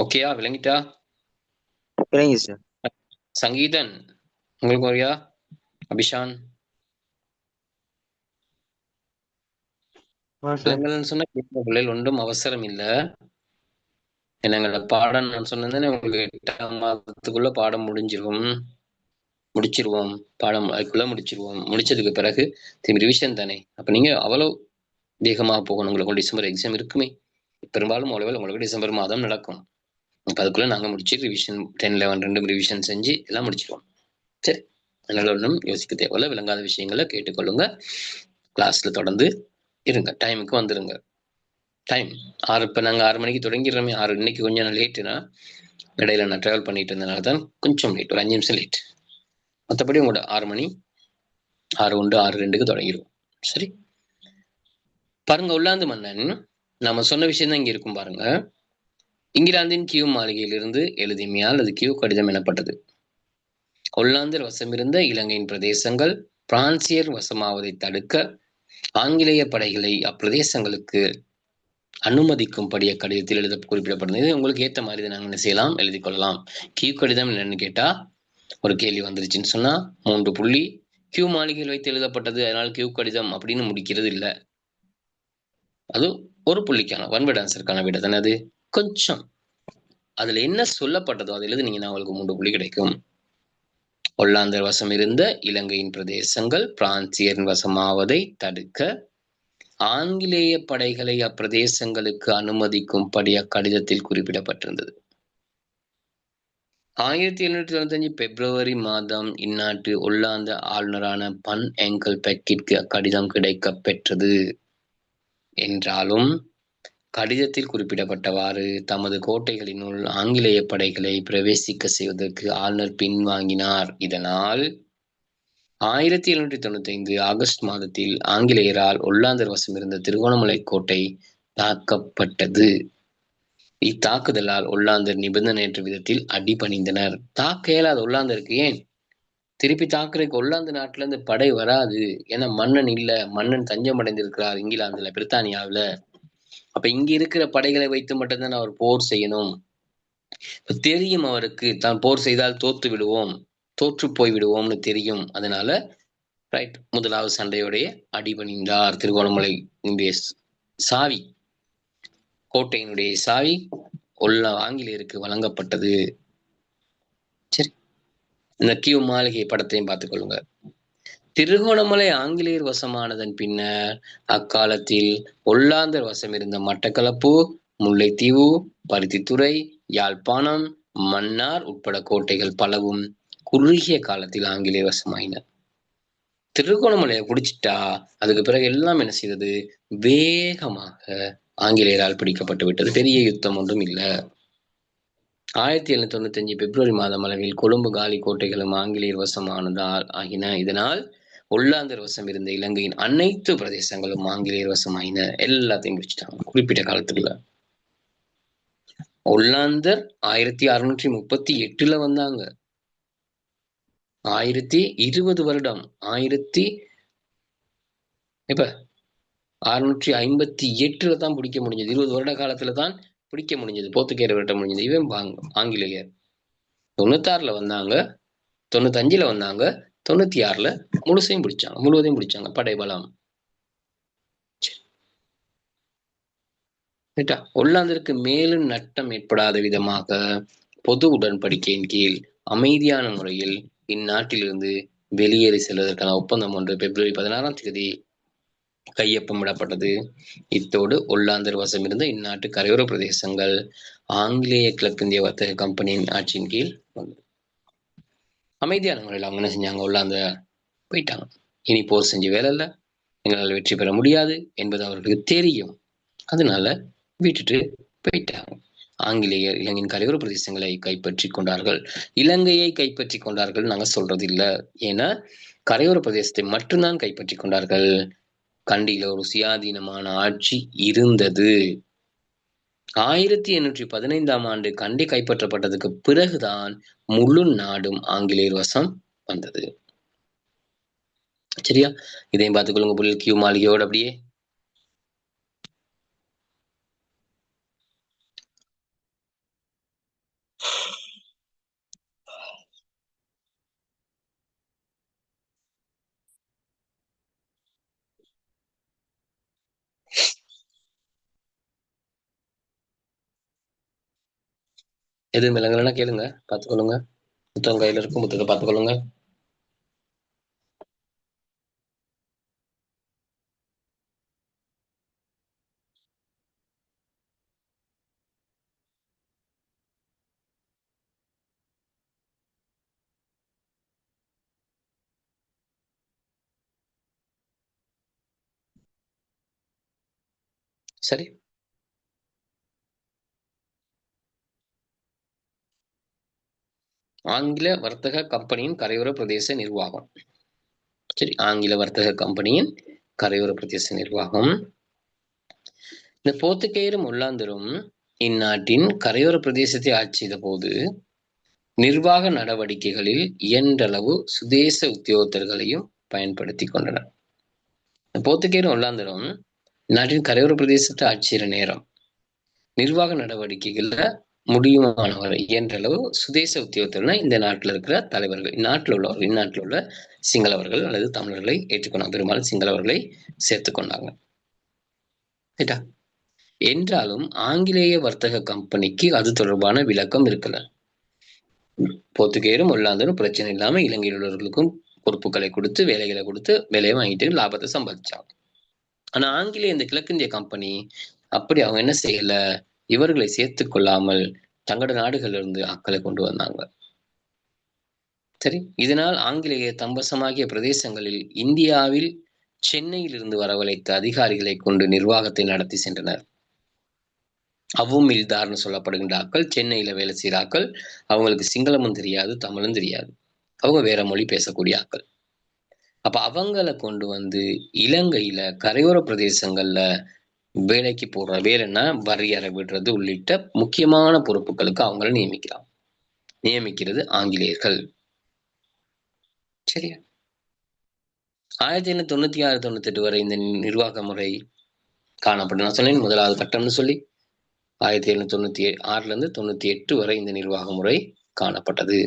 ஓகேயா? விளங்கிட்டா? சங்கீதன் உங்களுக்கு வரையா? அபிஷான் விலங்கலன்னு சொன்னா பிள்ளைகள் ஒன்றும் அவசரம் இல்ல. என்னங்கள பாடம் நான் சொன்னேன் உங்களுக்கு 8ஆம் மாதத்துக்குள்ள பாடம் முடிச்சிருவோம். பாடம் அதுக்குள்ள முடிச்சிருவோம். முடிச்சதுக்கு பிறகு திரும்பி ரிவிஷன் தானே. அப்ப நீங்க அவ்வளவு வேகமாக போகணும். உங்களுக்கு டிசம்பர் எக்ஸாம் இருக்குமே. பெரும்பாலும் உங்களுக்கு டிசம்பர் மாதம் நடக்கும். அப்ப அதுக்குள்ள நாங்க முடிச்சு ரிவிஷன் 10, 11 ரெண்டும் ரிவிஷன் செஞ்சு எல்லாம் முடிச்சிருவோம். சரி, அதனால ஒன்றும் யோசிக்க தேவையில்ல. விளங்காத விஷயங்களை கேட்டுக்கொள்ளுங்க. கிளாஸ்ல தொடர்ந்து இருங்க. டைமுக்கு வந்துருங்க. டைம் 6. இப்போ நாங்கள் 6 மணிக்கு தொடங்கிடுறோமே. 6 இன்னைக்கு கொஞ்சம் லேட்டுனா இடையில நான் ட்ராவல் பண்ணிட்டு இருந்தனால தான் கொஞ்சம் லேட், ஒரு 5 நிமிஷம் லேட். மற்றபடி உங்களோட 6 மணி 6:1 6:2 தொடங்கிடுவோம். சரி பாருங்க. ஒல்லாந்து மன்னன் நம்ம சொன்ன விஷயம் தான் இங்க இருக்கும் பாருங்க. இங்கிலாந்தின் கியூ மாளிகையிலிருந்து எழுதிமையால் அது கியூ கடிதம் எனப்பட்டது. ஒல்லாந்தர் வசமிருந்த இலங்கையின் பிரதேசங்கள் பிரான்சியர் வசமாவதை தடுக்க ஆங்கிலேய படைகளை அப்பிரதேசங்களுக்கு அனுமதிக்கும்படிய கடிதத்தில் எழுத குறிப்பிடப்படுது. உங்களுக்கு ஏற்ற மாதிரி நாங்கள் என்ன செய்யலாம், எழுதி கொள்ளலாம். கியூ கடிதம் என்னன்னு கேட்டா ஒரு கேள்வி வந்துருச்சுன்னு சொன்னா 3 புள்ளி கியூ மாளிகையில் வைத்து எழுதப்பட்டது, அதனால் கியூ கடிதம் அப்படின்னு முடிக்கிறது இல்லை. அது ஒரு புள்ளிக்கான ஒன்வேர்ட் ஆன்சருக்கான விட தானே அது. கொஞ்சம் அதுல என்ன சொல்லப்பட்டதோ அதை எழுதுனீங்கன்னா உங்களுக்கு 3 புள்ளி கிடைக்கும். ஒல்லாந்தர் வசம் இருந்த இலங்கையின் பிரதேசங்கள் பிரான்சியரின் வசமாவதை தடுக்க ஆங்கிலேய படைகளை அப்பிரதேசங்களுக்கு அனுமதிக்கும்படி அக்கடிதத்தில் குறிப்பிடப்பட்டிருந்தது. 1795 பிப்ரவரி மாதம் இந்நாட்டு ஒல்லாந்து ஆளுநரான பன் எங்கல் பெக்கிற்கு அக்கடிதம் கிடைக்கப் பெற்றது. என்றாலும் கடிதத்தில் குறிப்பிடப்பட்டவாறு தமது கோட்டைகளினுள் ஆங்கிலேய படைகளை பிரவேசிக்க செய்வதற்கு ஆளுநர் பின்வாங்கினார். இதனால் 1795 ஆகஸ்ட் மாதத்தில் ஆங்கிலேயரால் ஒல்லாந்தர் வசமிருந்த திருகோணமலை கோட்டை தாக்கப்பட்டது. இத்தாக்குதலால் ஒல்லாந்தர் நிபந்தனையற்ற விதத்தில் அடிபணிந்தனர். தாக்க இயலாத ஒல்லாந்தருக்கு. ஏன் திருப்பி தாக்குறதுக்கு ஒல்லாந்து நாட்டுல இருந்து படை வராது. ஏன்னா மன்னன் இல்ல, மன்னன் தஞ்சம் அடைந்திருக்கிறார் இங்கிலாந்துல, பிரித்தானியாவில. அப்ப இங்க இருக்கிற படைகளை வைத்து மட்டும்தான் அவர் போர் செய்யணும். தெரியும் அவருக்கு, தான் போர் செய்தால் தோற்று போய் விடுவோம்னு தெரியும். அதனால ரைட், முதலாவது சண்டையோடைய அடிபணிந்தார். திருகோணமலை சாவி, கோட்டையினுடைய சாவி ஆங்கிலேயருக்கு வழங்கப்பட்டது. சரி, இந்த கியூ மாளிகை படத்தையும் பார்த்துக் கொள்ளுங்க. திருகோணமலை ஆங்கிலேயர் வசமானதன் பின்னர் அக்காலத்தில் ஒல்லாந்தர் வசம் இருந்த மட்டக்களப்பு, முல்லைத்தீவு, பருத்தித்துறை, யாழ்ப்பாணம், மன்னார் உட்பட கோட்டைகள் பலவும் குறுகிய காலத்தில் ஆங்கிலேயர் வசமாயின. திருகோணமலையை பிடிச்சிட்டா அதுக்கு பிறகு எல்லாம் என்ன செய்தது? வேகமாக ஆங்கிலேயரால் பிடிக்கப்பட்டு விட்டது. பெரிய யுத்தம் ஒன்றும் இல்ல. 1795 பிப்ரவரி மாதம் அளவில் கொழும்பு காலி கோட்டைகளும் ஆங்கிலேயர் வசமானதால் ஆகின. இதனால் ஒல்லாந்தர் வசம் இருந்த இலங்கையின் அனைத்து பிரதேசங்களும் ஆங்கிலேயர் வசமாயின. எல்லாத்தையும் பிடிச்சிட்டாங்க குறிப்பிட்ட காலத்துக்குள்ள. ஒல்லாந்தர் 1638 வந்தாங்க. 1020 வருடம். இப்ப 658 தான் பிடிக்க முடிஞ்சது. 20 வருட காலத்துல தான் பிடிக்க முடிஞ்சது. போர்த்துகேயரை விரட்ட முடிஞ்சது. இவன் ஆங்கிலேயர் 96 வந்தாங்க, 95 வந்தாங்க, 96 முழுவதையும் பிடிச்சாங்க படைபலம். ஒல்லாந்திற்கு மேலும் நட்டம் ஏற்படாத விதமாக பொது உடன்படிக்கையின் கீழ் அமைதியான முறையில் இந்நாட்டிலிருந்து வெளியேறி செல்வதற்கான ஒப்பந்தம் ஒன்று பிப்ரவரி 16 தேதி கையொப்பமிடப்பட்டது. இத்தோடு ஒல்லாந்தர் வசம் இருந்த இந்நாட்டு கரையோர பிரதேசங்கள் ஆங்கிலேய கிழக்கிந்திய வர்த்தக கம்பெனியின் ஆட்சியின் கீழ் வந்தது. அமைதியான முறையில் அவங்க என்ன செஞ்சாங்க? ஒல்லாந்த போயிட்டாங்க. இனி போர் செஞ்சு வேலை இல்லை, எங்களால் வெற்றி பெற முடியாது என்பது அவர்களுக்கு தெரியும். அதனால விட்டுட்டு போயிட்டாங்க. ஆங்கிலேயர் இலங்கையின் கரையோர பிரதேசங்களை கைப்பற்றி கொண்டார்கள். இலங்கையை கைப்பற்றி கொண்டார்கள் நாங்க சொல்றது இல்ல. ஏன்னா கரையோர பிரதேசத்தை மட்டும்தான் கைப்பற்றி கொண்டார்கள். கண்டியில ஒரு சுயாதீனமான ஆட்சி இருந்தது. 1815 ஆண்டு கண்டி கைப்பற்றப்பட்டதுக்கு பிறகுதான் முழு நாடும் ஆங்கிலேயர் வசம் வந்தது. சரியா? இதையும் பார்த்துக்கொள்ளுங்க. புல் கியூ மாளிகையோடு அப்படியே எதுவும் விலங்குலன்னா கேளுங்க, பார்த்துக்கொள்ளுங்க. புத்தகம் கையில இருக்கும், புத்தகத்தை பார்த்துக்கொள்ளுங்க. சரி, ஆங்கில வர்த்தக கம்பெனியின் கரையோர பிரதேச நிர்வாகம். சரி, ஆங்கில வர்த்தக கம்பெனியின் கரையோர பிரதேச நிர்வாகம். இந்த போர்த்துகேயரும் ஒல்லாந்தரும் இந்நாட்டின் கரையோர பிரதேசத்தை ஆட்சி செய்த போது நிர்வாக நடவடிக்கைகளில் இயன்றளவு சுதேச உத்தியோகத்தர்களையும் பயன்படுத்தி கொண்டனர். போர்த்துகேயரும் ஒல்லாந்தரும் நாட்டின் கரையோர பிரதேசத்தை ஆட்சி செய்கிற நேரம் நிர்வாக நடவடிக்கைகள்ல முடியுமானவரை இயன்றளவு சுதேச உத்தியோகத்தர்னா இந்த நாட்டில் இருக்கிற தலைவர்கள், இந்நாட்டில் உள்ளவர்கள், இந்நாட்டில் உள்ள சிங்களவர்கள் அல்லது தமிழர்களை ஏற்றுக்கொண்டாங்க. பெரும்பாலும் சிங்களவர்களை சேர்த்துக்கொண்டாங்க. ரைட்டா? என்றாலும் ஆங்கிலேய வர்த்தக கம்பெனிக்கு அது தொடர்பான விளக்கம் இருக்கல. போர்த்துகேயரும் ஒல்லாந்தரும் பிரச்சனை இல்லாம இலங்கையில் உள்ளவர்களுக்கும் பொறுப்புகளை கொடுத்து வேலைகளை கொடுத்து வேலையை வாங்கிட்டு லாபத்தை சம்பாதிச்சாங்க. ஆனா ஆங்கிலேய இந்த கிழக்கிந்திய கம்பெனி அப்படி அவங்க என்ன செய்யல, இவர்களை சேர்த்து கொள்ளாமல் தங்களோட நாடுகள்ல இருந்து ஆட்களை கொண்டு வந்தாங்க. சரி, இதனால் ஆங்கிலேய தம்பசமாகிய பிரதேசங்களில் இந்தியாவில் சென்னையில் இருந்து வரவழைத்த அதிகாரிகளை கொண்டு நிர்வாகத்தை நடத்தி சென்றனர். அவ்வுமில்தார்னு சொல்லப்படுகின்ற ஆட்கள் சென்னையில வேலை செய்கிற ஆட்கள். அவங்களுக்கு சிங்களமும் தெரியாது, தமிழும் தெரியாது. அவங்க வேற மொழி பேசக்கூடிய ஆட்கள். அப்ப அவங்களை கொண்டு வந்து இலங்கையில கரையோர பிரதேசங்கள்ல வேலைக்கு போடுற வேலைன்னா வரியறை விடுறது உள்ளிட்ட முக்கியமான பொறுப்புகளுக்கு அவங்களை நியமிக்கிறது ஆங்கிலேயர்கள். சரியா? 1896 98 வரை இந்த நிர்வாக முறை காணப்படும். நான் சொன்னேன் முதலாவது கட்டம்னு சொல்லி 1796 இருந்து 98 வரை இந்த நிர்வாக முறை காணப்பட்டது.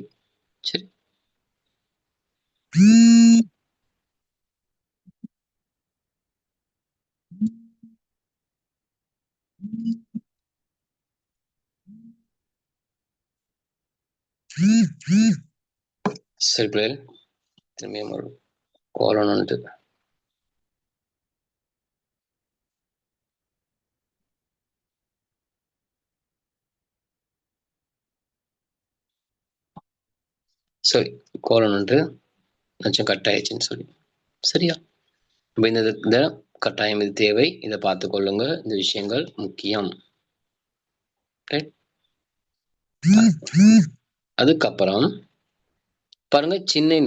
சரி, சரி பிள்ளைகள், திரும்பியும் ஒரு கோலம் வந்துட்டு சரி கோலம் வந்துட்டு கொஞ்சம் கட் ஆயிடுச்சுன்னு சொல்லி சரியா? அப்ப இந்த கட்டாயம் இது தேவை. இதை பார்த்துக் கொள்ளுங்க. இந்த விஷயங்கள் முக்கியம். அதுக்கப்புறம் பாருங்க, சென்னை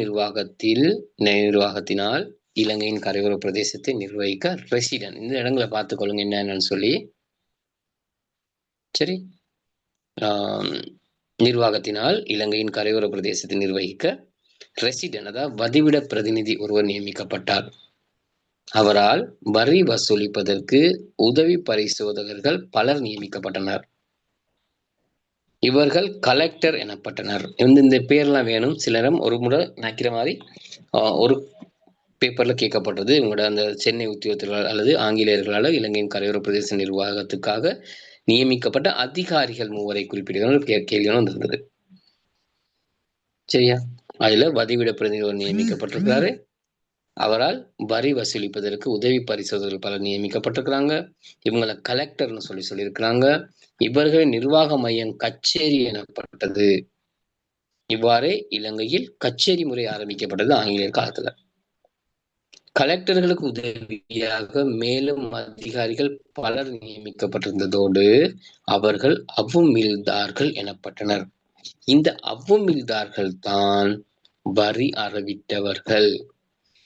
நிர்வாகத்தினால் இலங்கையின் கரையோர பிரதேசத்தை நிர்வகிக்க ரெசிடென்ட், இந்த இடங்களை பார்த்துக்கொள்ளுங்க என்னன்னு சொல்லி. சரி, நிர்வாகத்தினால் இலங்கையின் கரையோர பிரதேசத்தை நிர்வகிக்க ரெசிடென்ட், அதாவது வதிவிட பிரதிநிதி ஒருவர் நியமிக்கப்பட்டார். அவரால் வரி வசூலிப்பதற்கு உதவி பரிசோதகர்கள் பலர் நியமிக்கப்பட்டனர். இவர்கள் கலெக்டர் எனப்பட்டனர். இந்த பேர்லாம் வேணும். சிலரும் ஒரு முறை நினைக்கிற மாதிரி ஒரு பேப்பர்ல கேட்கப்பட்டது. இவங்களோட அந்த சென்னை உத்தியோகத்தர்கள் அல்லது ஆங்கிலேயர்களால் இலங்கையின் கரையோர பிரதேச நிர்வாகத்துக்காக நியமிக்கப்பட்ட அதிகாரிகள் 3 குறிப்பிடுகிற கேள்வியும் வந்திருந்தது. சரியா? அதுல வதிவிட பிரதிநிதி நியமிக்கப்பட்டிருக்கிறாரு. அவரால் வரி வசூலிப்பதற்கு உதவி பரிசோதகர்கள் பலர் நியமிக்கப்பட்டிருக்கிறாங்க. இவங்களை கலெக்டர்னு சொல்லியிருக்கிறாங்க. இவர்களின் நிர்வாக மையம் கச்சேரி எனப்பட்டது. இவ்வாறே இலங்கையில் கச்சேரி முறை ஆரம்பிக்கப்பட்டது ஆங்கிலேயர் காலத்துல. கலெக்டர்களுக்கு உதவியாக மேலும் அதிகாரிகள் பலர் நியமிக்கப்பட்டிருந்ததோடு அவர்கள் அவுமில்தார்கள் எனப்பட்டனர். இந்த அவுமில்தார்கள் தான் வரி அறவிட்டவர்கள்.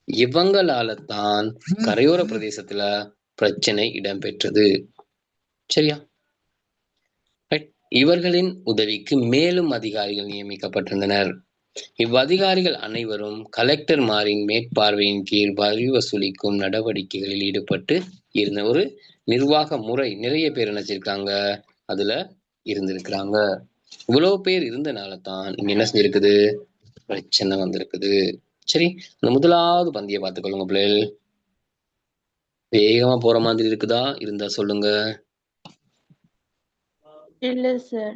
இவங்களால தான் கரையோர பிரதேசத்துல பிரச்சனை இடம்பெற்றது. சரியா? இவர்களின் உதவிக்கு மேலும் அதிகாரிகள் நியமிக்கப்பட்டிருந்தனர். இவ்வதிகாரிகள் அனைவரும் கலெக்டர்மாரின் மேற்பார்வையின் கீழ் வரி வசூலிக்கும் நடவடிக்கைகளில் ஈடுபட்டு இருந்த ஒரு நிர்வாக முறை. நிறைய பேர் நினைச்சிருக்காங்க, அதுல இருந்திருக்கிறாங்க. இவ்வளவு பேர் இருந்தனால தான் இங்க என்ன செஞ்சிருக்குது, பிரச்சனை வந்திருக்குது. சரி, அந்த முதலாவது பந்தியை பார்த்துக்கொள்ளுங்க பிள்ளைகள். வேகமா போற மாதிரி இருக்குதா? இருந்தா சொல்லுங்க. இல்ல சார்.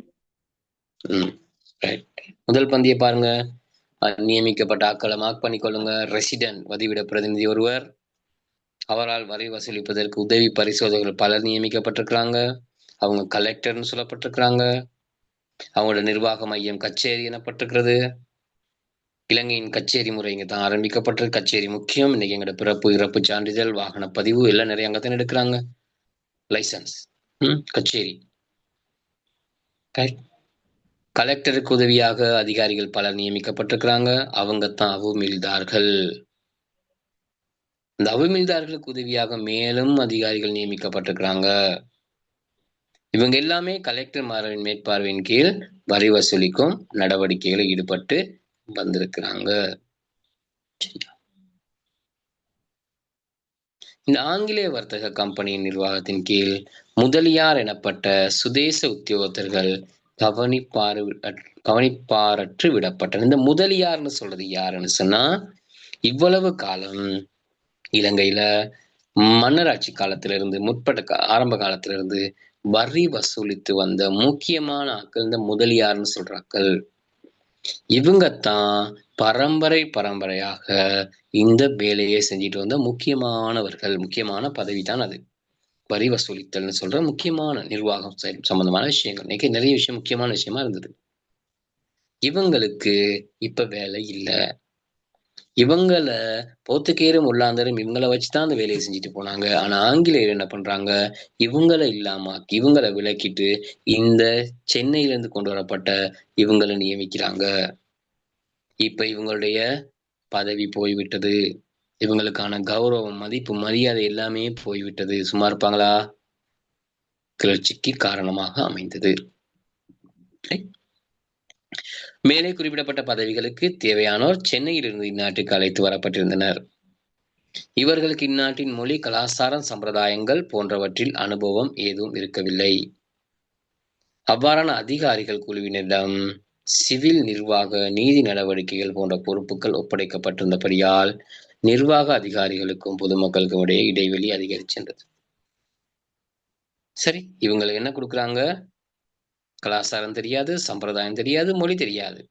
முதல் பந்தியை பாருங்க. நியமிக்கப்பட்ட ஆட்களை மார்க் பண்ணிக்கொள்ளுங்க. ரெசிடென்ட், வதிவிட பிரதிநிதி ஒருவர். அவரால் வரி வசூலிப்பதற்கு உதவி பரிசோதகர்கள் பலர் நியமிக்கப்பட்டிருக்கிறாங்க. அவங்க கலெக்டர்னு சொல்லப்பட்டிருக்கிறாங்க. அவங்களோட நிர்வாக மையம் கச்சேரி எனப்பட்டிருக்கிறது. இலங்கையின் கச்சேரி முறை இங்க தான் ஆரம்பிக்கப்பட்டது. கச்சேரி முக்கியம். இன்னைக்கு எங்களோட பிறப்பு, இறப்பு சான்றிதழ், வாகன பதிவு எல்லாம் நிறைய அங்கத்தான் எடுக்கிறாங்க. லைசன்ஸ், கச்சேரி. கலெக்டருக்கு உதவியாக அதிகாரிகள் பலர் நியமிக்கப்பட்டிருக்கிறாங்க. அவங்க தான் அவுமில்தார்கள். இந்த அவுமில்தார்களுக்கு உதவியாக மேலும் அதிகாரிகள் நியமிக்கப்பட்டிருக்கிறாங்க. இவங்க எல்லாமே கலெக்டர்மாரின் மேற்பார்வையின் கீழ் வரி வசூலிக்கும் நடவடிக்கைகளில் ஈடுபட்டு வந்திருக்கிறாங்க. இந்த ஆங்கிலேய வர்த்தக கம்பெனியின் நிர்வாகத்தின் கீழ் முதலியார் எனப்பட்ட சுதேச உத்தியோகத்தர்கள் கவனிப்பாரற்று விடப்பட்டனர். இந்த முதலியார்னு சொல்றது யாருன்னு சொன்னா, இவ்வளவு காலம் இலங்கையில மன்னராட்சி காலத்திலிருந்து முற்பட்ட ஆரம்ப காலத்திலிருந்து வரி வசூலித்து வந்த முக்கியமான ஆட்கள் இந்த முதலியார்னு சொல்றாக்கள். இவங்கத்தான் பரம்பரையாக இந்த வேலையை செஞ்சுட்டு வந்த முக்கியமானவர்கள். முக்கியமான பதவி தான் அது. வரி வசூலித்தல்னு சொல்ற முக்கியமான நிர்வாகம் சம்பந்தமான விஷயங்கள். இன்னைக்கு நிறைய விஷயம் முக்கியமான விஷயமா இருந்தது. இவங்களுக்கு இப்ப வேலை இல்லை. இவங்களை போர்த்துகேயரும் ஒல்லாந்தரும் இவங்களை வச்சுதான் அந்த வேலையை செஞ்சுட்டு போனாங்க. ஆனா ஆங்கிலேயர் என்ன பண்றாங்க, இவங்களை இல்லாம இவங்களை விலக்கிட்டு இந்த சென்னையிலிருந்து கொண்டு வரப்பட்ட இவங்களை நியமிக்கிறாங்க. இப்ப இவங்களுடைய பதவி போய்விட்டது. இவங்களுக்கான கௌரவம், மதிப்பு, மரியாதை எல்லாமே போய்விட்டது. சும்மா இருப்பாங்களா? கிளர்ச்சிக்கு காரணமாக அமைந்தது. மேலே குறிப்பிடப்பட்ட பதவிகளுக்கு தேவையானோர் சென்னையிலிருந்து இந்நாட்டுக்கு அழைத்து வரப்பட்டிருந்தனர். இவர்களுக்கு இந்நாட்டின் மொழி, கலாச்சாரம், சம்பிரதாயங்கள் போன்றவற்றில் அனுபவம் ஏதும் இருக்கவில்லை. அவ்வாறான அதிகாரிகள் குழுவினரிடம் சிவில் நிர்வாக, நீதி நடவடிக்கைகள் போன்ற பொறுப்புகள் ஒப்படைக்கப்பட்டிருந்தபடியால் நிர்வாக அதிகாரிகளுக்கும் பொதுமக்களுக்கும் இடையே இடைவெளி அதிகரிச்சென்றது. சரி, இவங்களுக்கு என்ன கொடுக்குறாங்க? கலாச்சாரம் தெரியாது, சம்பிரதாயம் தெரியாது, மொழி தெரியாது.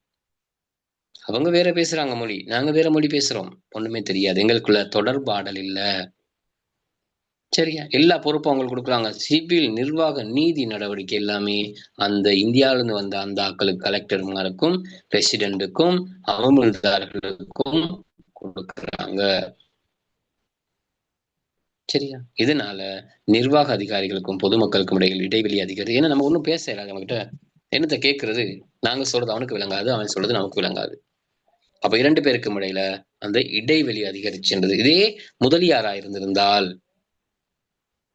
அவங்க வேற பேசுறாங்க மொழி, நாங்க வேற மொழி பேசுறோம். ஒண்ணுமே தெரியாது, எங்களுக்குள்ள தொடர்பாடல் இல்ல. சரியா? எல்லா பொறுப்பும் அவங்களுக்கு கொடுக்குறாங்க. சிவில், நிர்வாக, நீதி நடவடிக்கை எல்லாமே அந்த இந்தியாவிலிருந்து வந்த அந்த ஆக்களுக்கு, கலெக்டர்மாருக்கும் ரெசிடென்ட்டுக்கும் அமல்தார்களுக்கும் கொடுக்குறாங்க. சரியா? இதனால நிர்வாக அதிகாரிகளுக்கும் பொதுமக்களுக்கும் இடையில் இடைவெளி அதிகரிக்குது. ஏன்னா நம்ம ஒண்ணும் பேச இயலாது அவன்கிட்ட. என்னத்த கேட்கிறது? நாங்க சொல்றது அவனுக்கு விளங்காது. அவன் சொல்றது நமக்கு விளங்காது. அப்ப 2 பேருக்கும் இடையில அந்த இடைவெளி அதிகரிச்சுன்றது. இதே முதலியாரா இருந்திருந்தால்,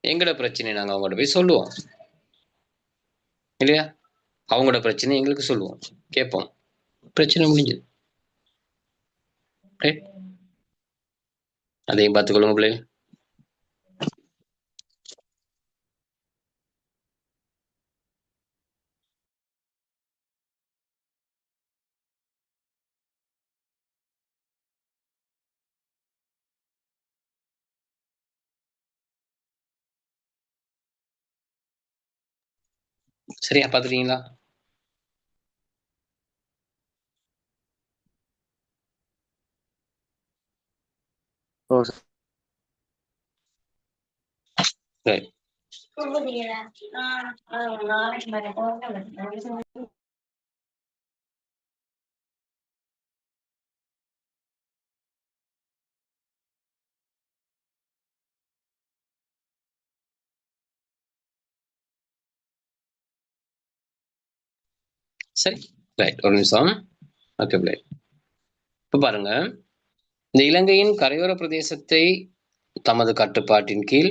எங்கட பிரச்சனைய நாங்க அவங்கட்ட போய் சொல்லுவோம். இல்லையா? அவங்களோட பிரச்சனைய எங்களுக்கு சொல்லுவோம். கேட்போம். பிரச்சனை முடிஞ்சது. ரைட்? அதையும் பார்த்துக் கொள்ளுங்க பிள்ளைகளே. சரியா பார்த்துட்டீங்களா? ஓ சார். ரைட். சரி. ரைட். ஒரு நிமிஷம். ஓகே பிள்ளை. இப்ப பாருங்க. இந்த இலங்கையின் கரையோர பிரதேசத்தை தமது கட்டுப்பாட்டின் கீழ்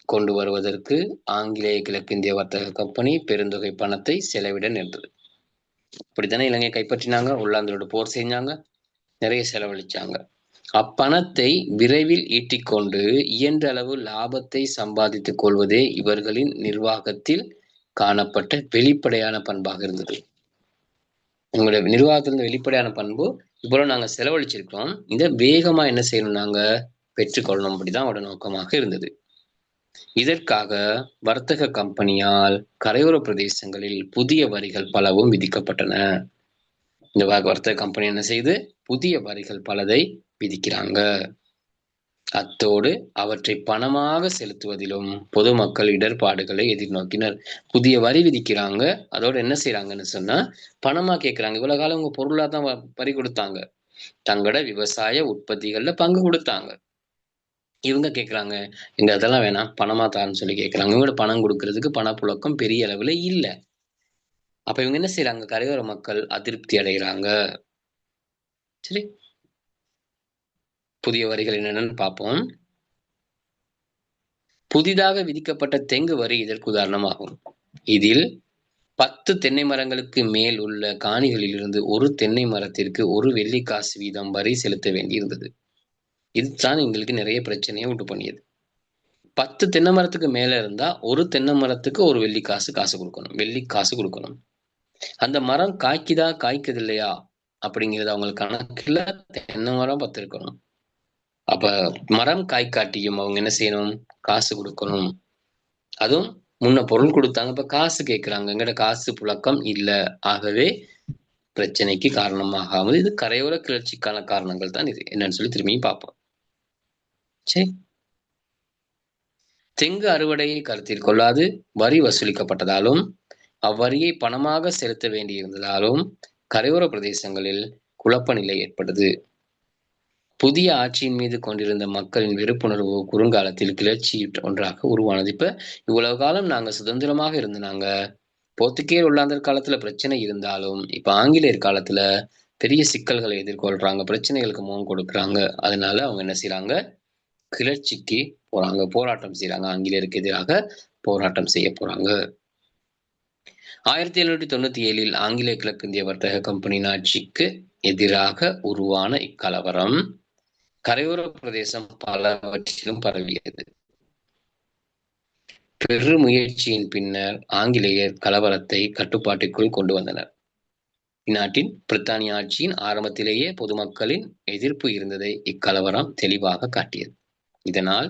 கொண்டு வருவதற்கு ஆங்கிலேய கிழக்கிந்திய வர்த்தக கம்பெனி பெருந்தொகை பணத்தை செலவிட நேர்ந்தது. இப்படித்தானே இலங்கையை கைப்பற்றினாங்க, உள்ளாந்தரோட போர் செஞ்சாங்க, நிறைய செலவழிச்சாங்க. அப்பணத்தை விரைவில் ஈட்டிக்கொண்டு இயன்ற அளவு லாபத்தை சம்பாதித்துக் கொள்வதே இவர்களின் நிர்வாகத்தில் காணப்பட்ட வெளிப்படையான பண்பாக இருந்தது. உங்களுடைய நிர்வாகத்திலிருந்து வெளிப்படையான பண்பு, இவ்வளவு நாங்க செலவழிச்சிருக்கிறோம், இதை வேகமா என்ன செய்யணும், நாங்க பெற்றுக்கொள்ளணும், அப்படிதான் அவரோட நோக்கமாக இருந்தது. இதற்காக வர்த்தக கம்பெனியால் கரையோர பிரதேசங்களில் புதிய வரிகள் பலவும் விதிக்கப்பட்டன. இந்த வர்த்தக கம்பெனி என்ன செய்து புதிய வரிகள் பலதை விதிக்கிறாங்க. அத்தோடு அவற்றை பணமாக செலுத்துவதிலும் பொதுமக்கள் இடர்பாடுகளை எதிர்நோக்கினர். புதிய வரி விதிக்கிறாங்க, அதோட என்ன செய்யறாங்கன்னு சொன்னா பணமா கேட்கிறாங்க. இவ்வளவு காலம் உங்க பொருளா தான் வரி கொடுத்தாங்க, தங்களோட விவசாய உற்பத்திகள்ல பங்கு கொடுத்தாங்க. இவங்க கேட்குறாங்க, எங்க அதெல்லாம் வேணாம், பணமா தான்னு சொல்லி கேட்குறாங்க. இவங்களோட பணம் கொடுக்கறதுக்கு பணப்புழக்கம் பெரிய அளவில் இல்லை. அப்ப இவங்க என்ன செய்யறாங்க, கரையோர மக்கள் அதிருப்தி அடைகிறாங்க. சரி, புதிய வரிகள் என்னென்னு பார்ப்போம். புதிதாக விதிக்கப்பட்ட தெங்கு வரி இதற்கு உதாரணமாகும். இதில் 10 தென்னை மரங்களுக்கு மேல் உள்ள காணிகளிலிருந்து ஒரு தென்னை மரத்திற்கு 1 வெள்ளிக்காசு வீதம் வரி செலுத்த வேண்டியிருந்தது. இதுதான் எங்களுக்கு நிறைய பிரச்சனையை உண்டு பண்ணியது. 10 தென்னை மரத்துக்கு மேல இருந்தா ஒரு தென்னை மரத்துக்கு 1 வெள்ளிக்காசு காசு கொடுக்கணும், வெள்ளிக்காசு கொடுக்கணும். அந்த மரம் காய்க்குதா காய்க்குது இல்லையா அப்படிங்கிறது அவங்களுக்கு கணக்குல தென்னை மரம் 10 இருக்கணும். அப்ப மரம் காய்காட்டியும் அவங்க என்ன செய்யணும், காசு கொடுக்கணும். அதுவும் முன்ன பொருள் கொடுத்தாங்க, இப்ப காசு கேட்கிறாங்க. எங்கட காசு புழக்கம் இல்ல, ஆகவே பிரச்சனைக்கு காரணமாகாமல் இது கரையோர கிளர்ச்சிக்கான காரணங்கள் தான். இது என்னன்னு சொல்லி திரும்பியும் பார்ப்போம். சரி, தெங்கு அறுவடையை கருத்தில் கொள்ளாது வரி வசூலிக்கப்பட்டதாலும் அவ்வரியை பணமாக செலுத்த வேண்டியிருந்ததாலும் கரையோர பிரதேசங்களில் குழப்ப நிலை ஏற்பட்டது. புதிய ஆட்சியின் மீது கொண்டிருந்த மக்களின் வெறுப்புணர்வு குறுங்காலத்தில் கிளர்ச்சி ஒன்றாக உருவானது. இப்ப இவ்வளவு காலம் நாங்க சுதந்திரமாக இருந்தாங்க, போர்த்துகேயர் உள்ளாந்தர் காலத்துல பிரச்சனை இருந்தாலும் இப்ப ஆங்கிலேயர் காலத்துல பெரிய சிக்கல்களை எதிர்கொள்றாங்க, பிரச்சனைகளுக்கு முகம் கொடுக்குறாங்க. அதனால அவங்க என்ன செய்யறாங்க, கிளர்ச்சிக்கு போறாங்க, போராட்டம் செய்யறாங்க, ஆங்கிலேயருக்கு எதிராக போராட்டம் செய்ய போறாங்க. 1797 ஆங்கிலேய கிழக்கிந்திய வர்த்தக கம்பெனியின் ஆட்சிக்கு எதிராக உருவான இக்கலவரம் கரையோர பிரதேசம் பலவற்றிலும் பரவியது. பெருமுயற்சியின் பின்னர் ஆங்கிலேயர் கலவரத்தை கட்டுப்பாட்டுக்குள் கொண்டு வந்தனர். இந்நாட்டின் பிரித்தானிய ஆட்சியின் ஆரம்பத்திலேயே பொதுமக்களின் எதிர்ப்பு இருந்ததை இக்கலவரம் தெளிவாக காட்டியது. இதனால்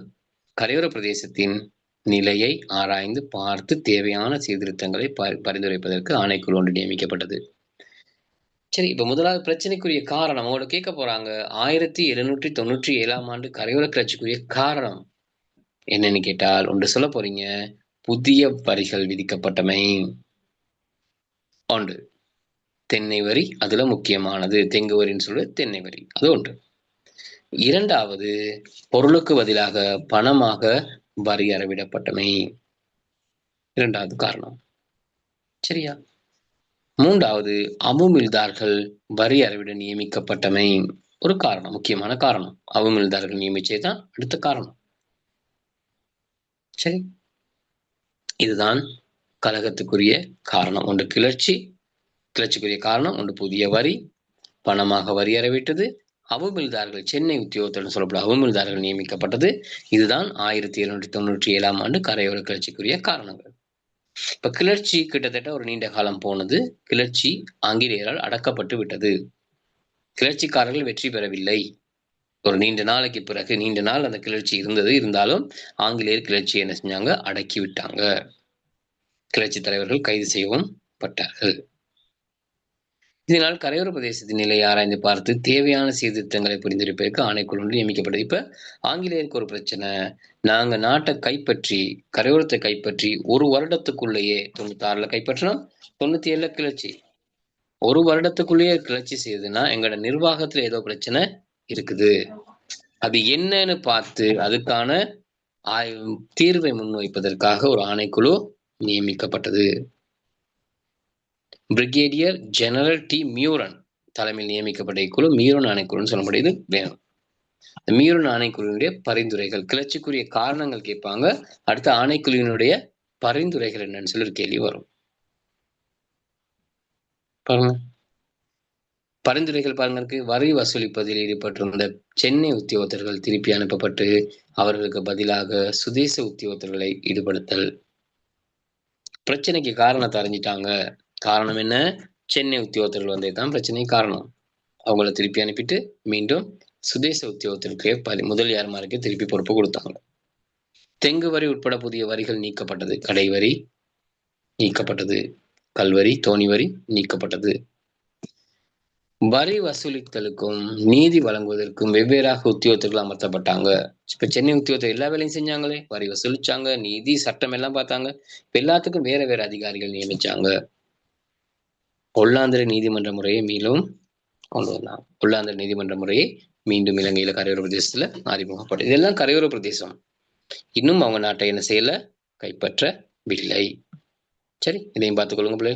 கரையோர பிரதேசத்தின் நிலையை ஆராய்ந்து பார்த்து தேவையான சீர்திருத்தங்களை பரிந்துரைப்பதற்கு ஆணைக்குழு ஒன்று நியமிக்கப்பட்டது. சரி, இப்ப முதலாவது பிரச்சனைக்குரிய காரணம் அவங்களோட கேட்க போறாங்க. 1797 ஆண்டு கரையோர கிளர்ச்சிக்குரிய காரணம் என்னன்னு கேட்டால் ஒன்று சொல்ல போறீங்க, புதிய வரிகள் விதிக்கப்பட்டமை. ஒன்று தென்னை வரி, அதுல முக்கியமானது தெங்கு வரின்னு சொல்லி தென்னை வரி, அது ஒன்று. இரண்டாவது, பொருளுக்கு பதிலாக பணமாக வரி அறவிடப்பட்டமை. இரண்டாவது காரணம். சரியா? மூன்றாவது, அவுமில்தார்கள் வரி அறவிட நியமிக்கப்பட்டமை. ஒரு காரணம், முக்கியமான காரணம். அவுமில்தார்கள் நியமிச்சதுதான் அடுத்த காரணம். சரி, இதுதான் கலகத்துக்குரிய காரணம். ஒன்று கிளர்ச்சி, கிளர்ச்சிக்குரிய காரணம் ஒன்று புதிய வரி, பணமாக வரி அறவிட்டது, அவுமில்தார்கள் சென்னை உத்தியோகத்தர் சொல்லப்படும் அவுமில்தார்கள் நியமிக்கப்பட்டது. இதுதான் 1797 ஆண்டு கரையோர கிளர்ச்சிக்குரிய காரணங்கள். இப்ப கிளர்ச்சி கிட்டத்தட்ட ஒரு நீண்ட காலம் போனது. கிளர்ச்சி ஆங்கிலேயரால் அடக்கப்பட்டு விட்டது. கிளர்ச்சிக்காரர்கள் வெற்றி பெறவில்லை. ஒரு நீண்ட நாளைக்கு பிறகு, நீண்ட நாள் அந்த கிளர்ச்சி இருந்தது. இருந்தாலும் ஆங்கிலேயர் கிளர்ச்சி என்ன செஞ்சாங்க? அடக்கி விட்டாங்க. கிளர்ச்சி தலைவர்கள் கைது செய்யவும் பட்டார்கள். இதனால் கரையோர பிரதேசத்தின் நிலையை ஆராய்ந்து பார்த்து தேவையான சீர்திருத்தங்களை புரிந்திருப்பதற்கு ஆணைக்குழு ஒன்று நியமிக்கப்பட்டது. இப்ப ஆங்கிலேயருக்கு ஒரு பிரச்சனை. நாங்க நாட்டை கைப்பற்றி, கரையோரத்தை கைப்பற்றி ஒரு வருடத்துக்குள்ளேயே 96ல கைப்பற்றணும், 97ல கிளர்ச்சி. ஒரு வருடத்துக்குள்ளேயே கிளர்ச்சி செய்யுதுன்னா எங்களோட நிர்வாகத்துல ஏதோ பிரச்சனை இருக்குது. அது என்னன்னு பார்த்து அதுக்கான தீர்வை முன்வைப்பதற்காக ஒரு ஆணைக்குழு நியமிக்கப்பட்டது. பிரிகேடியர் ஜெனரல் டி மியூரன் தலைமையில் நியமிக்கப்பட்ட இக்குழு மியூரன் ஆணைக்குழுன்னு சொல்லப்படுது. வேணும், இந்த மியூரன் ஆணைக்குழுவினுடைய பரிந்துரைகள், கிளர்ச்சிக்குரிய காரணங்கள் கேட்பாங்க. அடுத்த ஆணைக்குழுவினுடைய பரிந்துரைகள் என்னன்னு சொல்லி ஒரு கேள்வி வரும். பாருங்க, பரிந்துரைகள் பாருங்க இருக்கு. வரி வசூலிப்பதில் ஈடுபட்டிருந்த சென்னை உத்தியோகத்தர்கள் திருப்பி அனுப்பப்பட்டு அவர்களுக்கு பதிலாக சுதேச உத்தியோகத்தர்களை ஈடுபடுத்தல். பிரச்சனைக்கு காரணத்தை அறிஞ்சிட்டாங்க. காரணம் என்ன? சென்னை உத்தியோகத்தர்கள் வந்ததுதான் பிரச்சனை காரணம். அவங்கள திருப்பி அனுப்பிட்டு மீண்டும் சுதேச உத்தியோகத்திற்கு முதலியார்மாருக்கு திருப்பி பொறுப்பு கொடுத்தாங்க. தெங்கு வரி உட்பட புதிய வரிகள் நீக்கப்பட்டது. கடை வரி நீக்கப்பட்டது, கல்வரி, தோணி வரி நீக்கப்பட்டது. வரி வசூலித்தலுக்கும் நீதி வழங்குவதற்கும் வெவ்வேறாக உத்தியோகத்தர்கள் அமர்த்தப்பட்டாங்க. இப்ப சென்னை உத்தியோகத்தர் எல்லா வேலையும் செஞ்சாங்களே, வரி வசூலிச்சாங்க, நீதி சட்டம் எல்லாம் பார்த்தாங்க. எல்லாத்துக்கும் வேற வேற அதிகாரிகள் நியமிச்சாங்க. ஒல்லாந்திர நீதிமன்ற முறையை மீண்டும் கொண்டு வந்தாங்க. ஒல்லாந்திர நீதிமன்ற முறையை மீண்டும் இலங்கையில கரையோர பிரதேசத்துல அறிமுகப்பட்டது. இதெல்லாம் கரையோர பிரதேசம். இன்னும் அவங்க நாட்டை என்ன செய்யல? கைப்பற்றவில்லை. சரி, இதையும் பார்த்துக் கொள்ளுங்க பிள்ளை.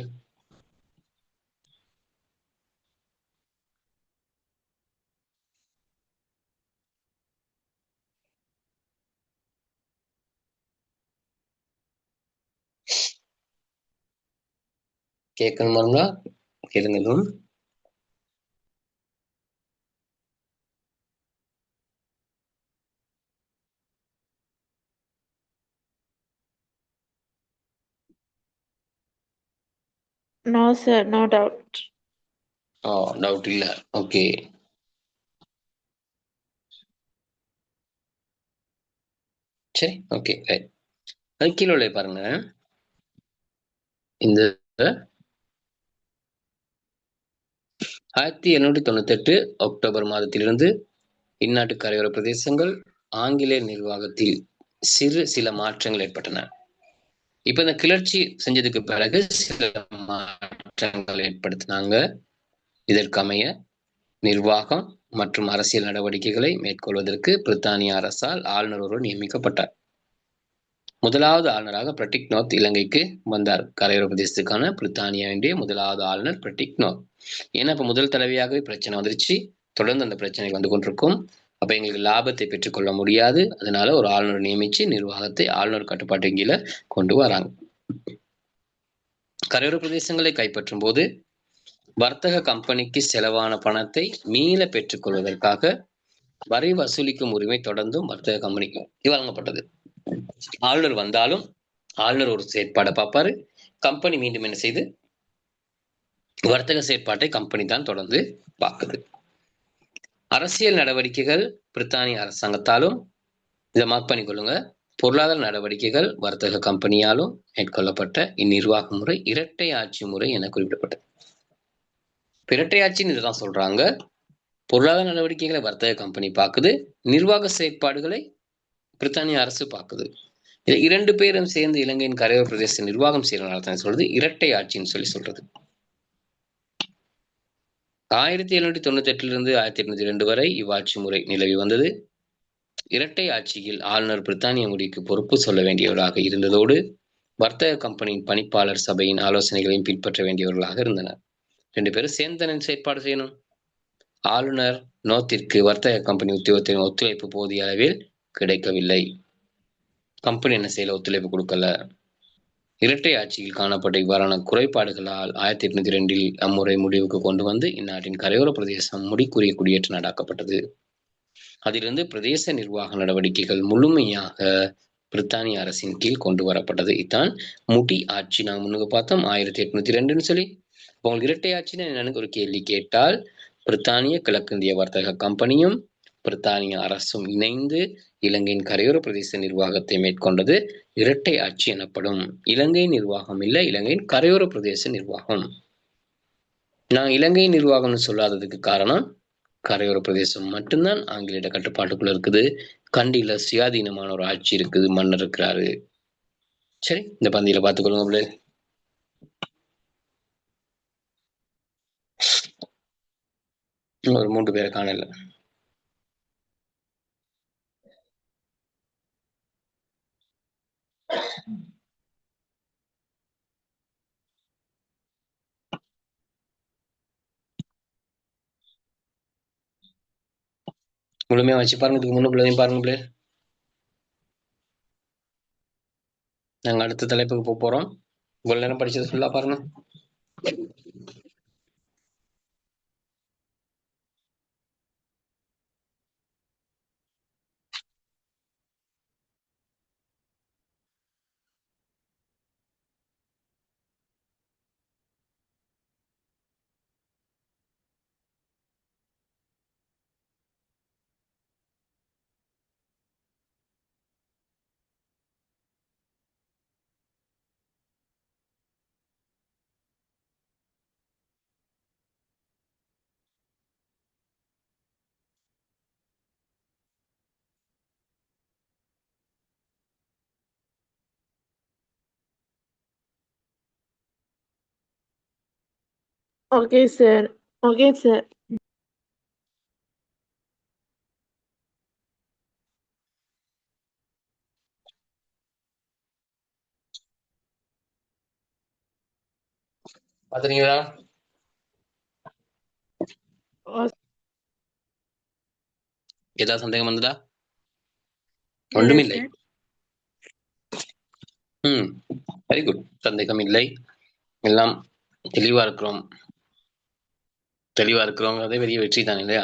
கேட்கணுமா? கேளுங்களும். No, sir, no doubt. Doubt இல்ல. ஓகே, சரி, ஓகே. அது கீழே உள்ள பாருங்க. இந்த 1898 அக்டோபர் மாதத்திலிருந்து இந்நாட்டு கரையோர பிரதேசங்கள் ஆங்கிலேய நிர்வாகத்தில் சில மாற்றங்கள் ஏற்பட்டன. இப்ப இந்த கிளர்ச்சி செஞ்சதுக்கு பிறகு சில மாற்றங்கள் ஏற்படுத்தினாங்க. இதற்கமைய நிர்வாகம் மற்றும் அரசியல் நடவடிக்கைகளை மேற்கொள்வதற்கு பிரித்தானிய அரசால் ஆளுநர் ஒருவர் நியமிக்கப்பட்டார். முதலாவது ஆளுநராக பிரெட்டிக்னோத் இலங்கைக்கு வந்தார். கரையோர பிரதேசத்துக்கான பிரித்தானியாவுடைய முதலாவது ஆளுநர் பிரெட்டிக்னோத். ஏன்னா இப்ப முதல் தடவையாகவே பிரச்சனை வந்துருச்சு. தொடர்ந்து அந்த பிரச்சனை வந்து கொண்டிருக்கும். அப்ப எங்களுக்கு லாபத்தை பெற்றுக்கொள்ள முடியாது. அதனால ஒரு ஆளுநர் நியமிச்சு நிர்வாகத்தை ஆளுநர் கட்டுப்பாட்டு கீழே கொண்டு வராங்க. கரையோர பிரதேசங்களை கைப்பற்றும் போது வர்த்தக கம்பெனிக்கு செலவான பணத்தை மீள பெற்றுக் கொள்வதற்காக வரி வசூலிக்கும் உரிமை தொடர்ந்தும் வர்த்தக கம்பெனிக்கு வழங்கப்பட்டது. ஆளுநர் வந்தாலும் ஆளுநர் ஒரு செயற்பாடை பார்ப்பாரு. கம்பெனி மீண்டும் என்ன செய்து வர்த்தக செயற்பாட்டை கம்பெனி தான் தொடர்ந்து பார்க்குது. அரசியல் நடவடிக்கைகள் பிரித்தானிய அரசாங்கத்தாலும், இதை மார்க் பண்ணிக்கொள்ளுங்க, பொருளாதார நடவடிக்கைகள் வர்த்தக கம்பெனியாலும் மேற்கொள்ளப்பட்ட இந்நிர்வாக முறை இரட்டை ஆட்சி முறை என குறிப்பிடப்பட்டது. இரட்டை ஆட்சின்னு இதுதான் சொல்றாங்க. பொருளாதார நடவடிக்கைகளை வர்த்தக கம்பெனி பார்க்குது, நிர்வாக செயற்பாடுகளை பிரித்தானிய அரசு பார்க்குது. இதை இரண்டு பேரும் சேர்ந்து இலங்கையின் கரையோர பிரதேச நிர்வாகம் செய்யறதுனால தான் சொல்றது இரட்டை ஆட்சின்னு சொல்லி சொல்றது. 1798 1802 வரை இவ்வாட்சி முறை நிலவி வந்தது. இரட்டை ஆட்சியில் ஆளுநர் பிரித்தானிய முடிக்கு பொறுப்பு சொல்ல வேண்டியவராக இருந்ததோடு வர்த்தக கம்பெனியின் பணிப்பாளர் சபையின் ஆலோசனைகளையும் பின்பற்ற வேண்டியவர்களாக இருந்தனர். 2 பேரும் சேர்ந்து செயற்பாடு செய்யணும். ஆளுநர் நோத்திற்கு வர்த்தக கம்பெனி உத்தியோகத்தின் ஒத்துழைப்பு போதிய அளவில் கிடைக்கவில்லை. கம்பெனி என்ன செய்யல, ஒத்துழைப்பு கொடுக்கல. இரட்டை ஆட்சியில் காணப்பட்ட இவ்வாறான குறைபாடுகளால் 1802 அம்முறை முடிவுக்கு கொண்டு வந்து இந்நாட்டின் கரையோர பிரதேசம் முடிக்குரிய குடியேற்ற நாடாக்கப்பட்டது. அதிலிருந்து பிரதேச நிர்வாக நடவடிக்கைகள் முழுமையாக பிரித்தானிய அரசின் கீழ் கொண்டு வரப்பட்டது. இதான் முடி ஆட்சி. நான் முன்னுக்கு பார்த்தோம் 1802 சொல்லி. உங்களுக்கு இரட்டை ஆட்சின்னு எனக்கு ஒரு கேள்வி கேட்டால், பிரித்தானிய கிழக்கிந்திய வர்த்தக கம்பெனியும் பிரித்தானிய அரசும் இணைந்து இலங்கையின் கரையோர பிரதேச நிர்வாகத்தை மேற்கொண்டது இரட்டை ஆட்சி எனப்படும். இலங்கை நிர்வாகம் இல்ல, இலங்கையின் கரையோர பிரதேச நிர்வாகம். நான் இலங்கை நிர்வாகம்னு சொல்லாததுக்கு காரணம், கரையோர பிரதேசம் மட்டும்தான் ஆங்கிலேய கட்டுப்பாட்டுக்குள்ள இருக்குது. கண்டியில சுயாதீனமான ஒரு ஆட்சி இருக்குது, மன்னர் இருக்கிறாரு. சரி, இந்த பந்தியில பார்த்துக்கொள்ளுங்க. ஒரு 3 பேரை காணல. முழுமையா வச்சு பாருங்க. இதுக்கு முன்னுக்குள்ளதையும் பாருங்க பிள்ளை. நாங்க அடுத்த தலைப்புக்கு போறோம். இவ்வளவு நேரம் படிச்சது ஃபுல்லா பாருங்க. Okay, sir. Okay, sir. பாத்துறீங்களா? ஏதாவது சந்தேகம் வந்ததா? ஒன்றுமில்லை. Very good. சந்தேகம் இல்லை. எல்லாம் தெளிவா இருக்கிறோம். அதே பெரிய வெற்றி தான் இல்லையா?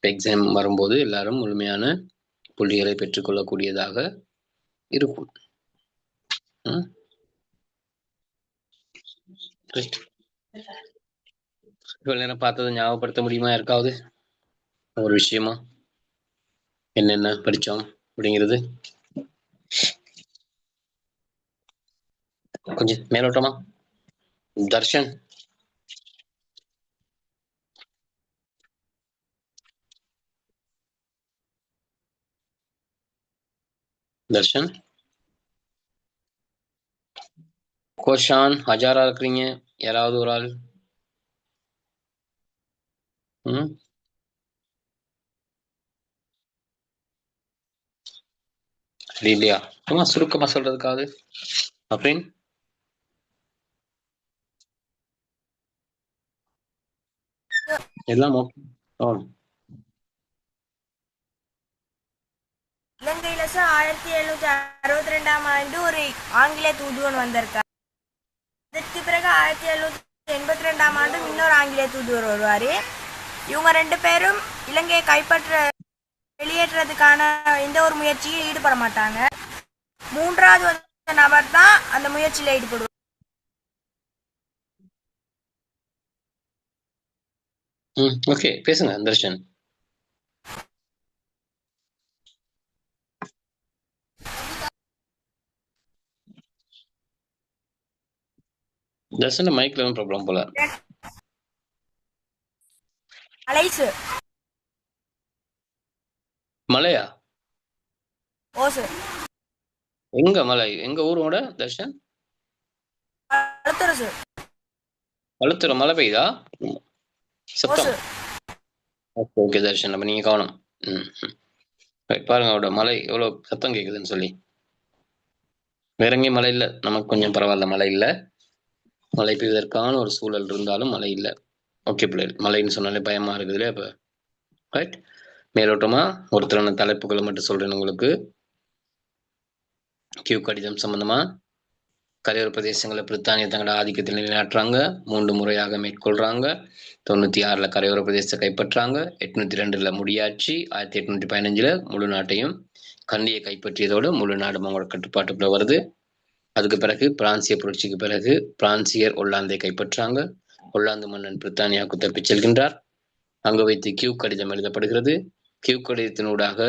எக்ஸாம் வரும்போது எல்லாரும் முழுமையான புள்ளிகளை பெற்றுக்கொள்ளக்கூடியதாக இருக்கும். இவ்வளவு நேரம் பார்த்ததை ஞாபகப்படுத்த முடியுமா யாருக்காவது ஒரு விஷயமா? என்னென்ன படிச்சோம் அப்படிங்கிறது கொஞ்சம் மேலோட்டமா. தர்ஷன், கோஷான், ஹஜாரா இருக்கிறீங்க. யாராவது ஒரு ஆள்? இல்லையா? சும்மா சுருக்கமா சொல்றதுக்காவது அப்படின்னு எல்லாம் இலங்கையில 1762ஆம் ஆண்டு ஒரு ஆங்கிலேய தூதுவன் வந்திருக்கார். அதற்கு பிறகு 1782ஆம் ஆண்டு இன்னொரு ஆங்கிலேய தூதுவர் வருவாரு. இவங்க 2 பேரும் இலங்கையை கைப்பற்ற வெளியேற்றுறதுக்கான எந்த ஒரு முயற்சியும் ஈடுபட மாட்டாங்க. 3வது நபர் தான் அந்த முயற்சியில ஈடுபடுவார். ஓகே, பேசுங்க தர்ஷன். தர்ஷன் மைக்ல எதுவும் ப்ராப்ளம் போல. மலையா? ஓ சார். எங்க மலை? எங்க ஊரோட தர்ஷன்? பழுத்துறை சார். பழுத்துறை மழை பெய்யுதா? சத்தம். ஓகே தர்ஷன், அப்ப நீங்க கவனம். பாருங்க அவரோட மலை எவ்வளவு சத்தம் கேக்குதுன்னு சொல்லி. வேற எங்கேயும் மழை இல்லை, நமக்கு கொஞ்சம் பரவாயில்ல, மழை இல்லை. மழை பெய்வதற்கான ஒரு சூழல் இருந்தாலும் மழை இல்லை. ஓகே பிள்ளைகள், மழைன்னு சொன்னாலே பயமா இருக்குது இல்லையா? இப்போ ரைட், மேலோட்டமா ஒருத்தரான தலைப்புகளை மட்டும் சொல்றேன் உங்களுக்கு. கியூ கடிதம் சம்பந்தமா கரையோர பிரதேசங்களை பிரித்தானிய தங்களோட ஆதிக்கத்தில் நிலைநாட்டுறாங்க. 3 முறையாக மேற்கொள்றாங்க. 96ல கரையோர பிரதேசத்தை கைப்பற்றாங்க. 802ல முடியாட்சி. 1815ல முழு நாட்டையும் கண்டியை கைப்பற்றியதோடு முழு நாடும் அவங்களோட கட்டுப்பாட்டுக்குள்ள வருது. அதுக்கு பிறகு பிரான்சிய புரட்சிக்கு பிறகு பிரான்சியர் ஒல்லாந்தை கைப்பற்றாங்க. ஒல்லாந்து மன்னன் பிரித்தானியாவுக்கு தப்பிச் செல்கின்றார். அங்கு வைத்து கியூ கடிதம் எழுதப்படுகிறது. கியூ கடிதத்தினூடாக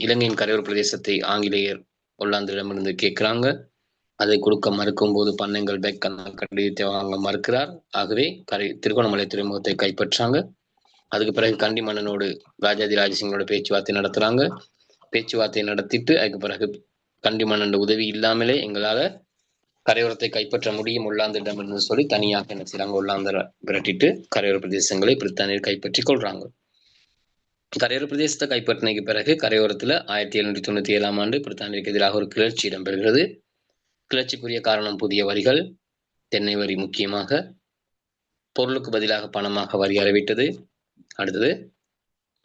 இலங்கையின் கரையோர பிரதேசத்தை ஆங்கிலேயர் ஒல்லாந்திடமிருந்து கேட்கிறாங்க. அதை கொடுக்க மறுக்கும் போது பன்னங்கள் பெக் அந்த கடிதத்தை வாங்க மறுக்கிறார். ஆகவே திருகோணமலை துறைமுகத்தை கைப்பற்றாங்க. அதுக்கு பிறகு கண்டி மன்னனோடு ராஜாதி ராஜசிங்கனோட பேச்சுவார்த்தை நடத்துறாங்க. பேச்சுவார்த்தை நடத்திட்டு அதுக்கு பிறகு கண்டி மன்னன் உதவி இல்லாமலே எங்களால கரையோரத்தை கைப்பற்ற முடியும் ஒல்லாந்திடம் என்று சொல்லி தனியாக என்ன செய்யறாங்க, ஒல்லாந்தரை விரட்டிட்டு கரையோர பிரதேசங்களை பிரித்தானியர் கைப்பற்றி கொள்றாங்க. கரையோர பிரதேசத்தை கைப்பற்றினதுக்கு பிறகு கரையோரத்துல 1797ஆம் ஆண்டு பிரித்தானியருக்கு எதிராக ஒரு கிளர்ச்சி இடம்பெறுகிறது. கிளர்ச்சிக்குரிய காரணம் புதிய வரிகள், தென்னை வரி முக்கியமாக, பொருளுக்கு பதிலாக பணமாக வரி அறவிட்டது. அடுத்தது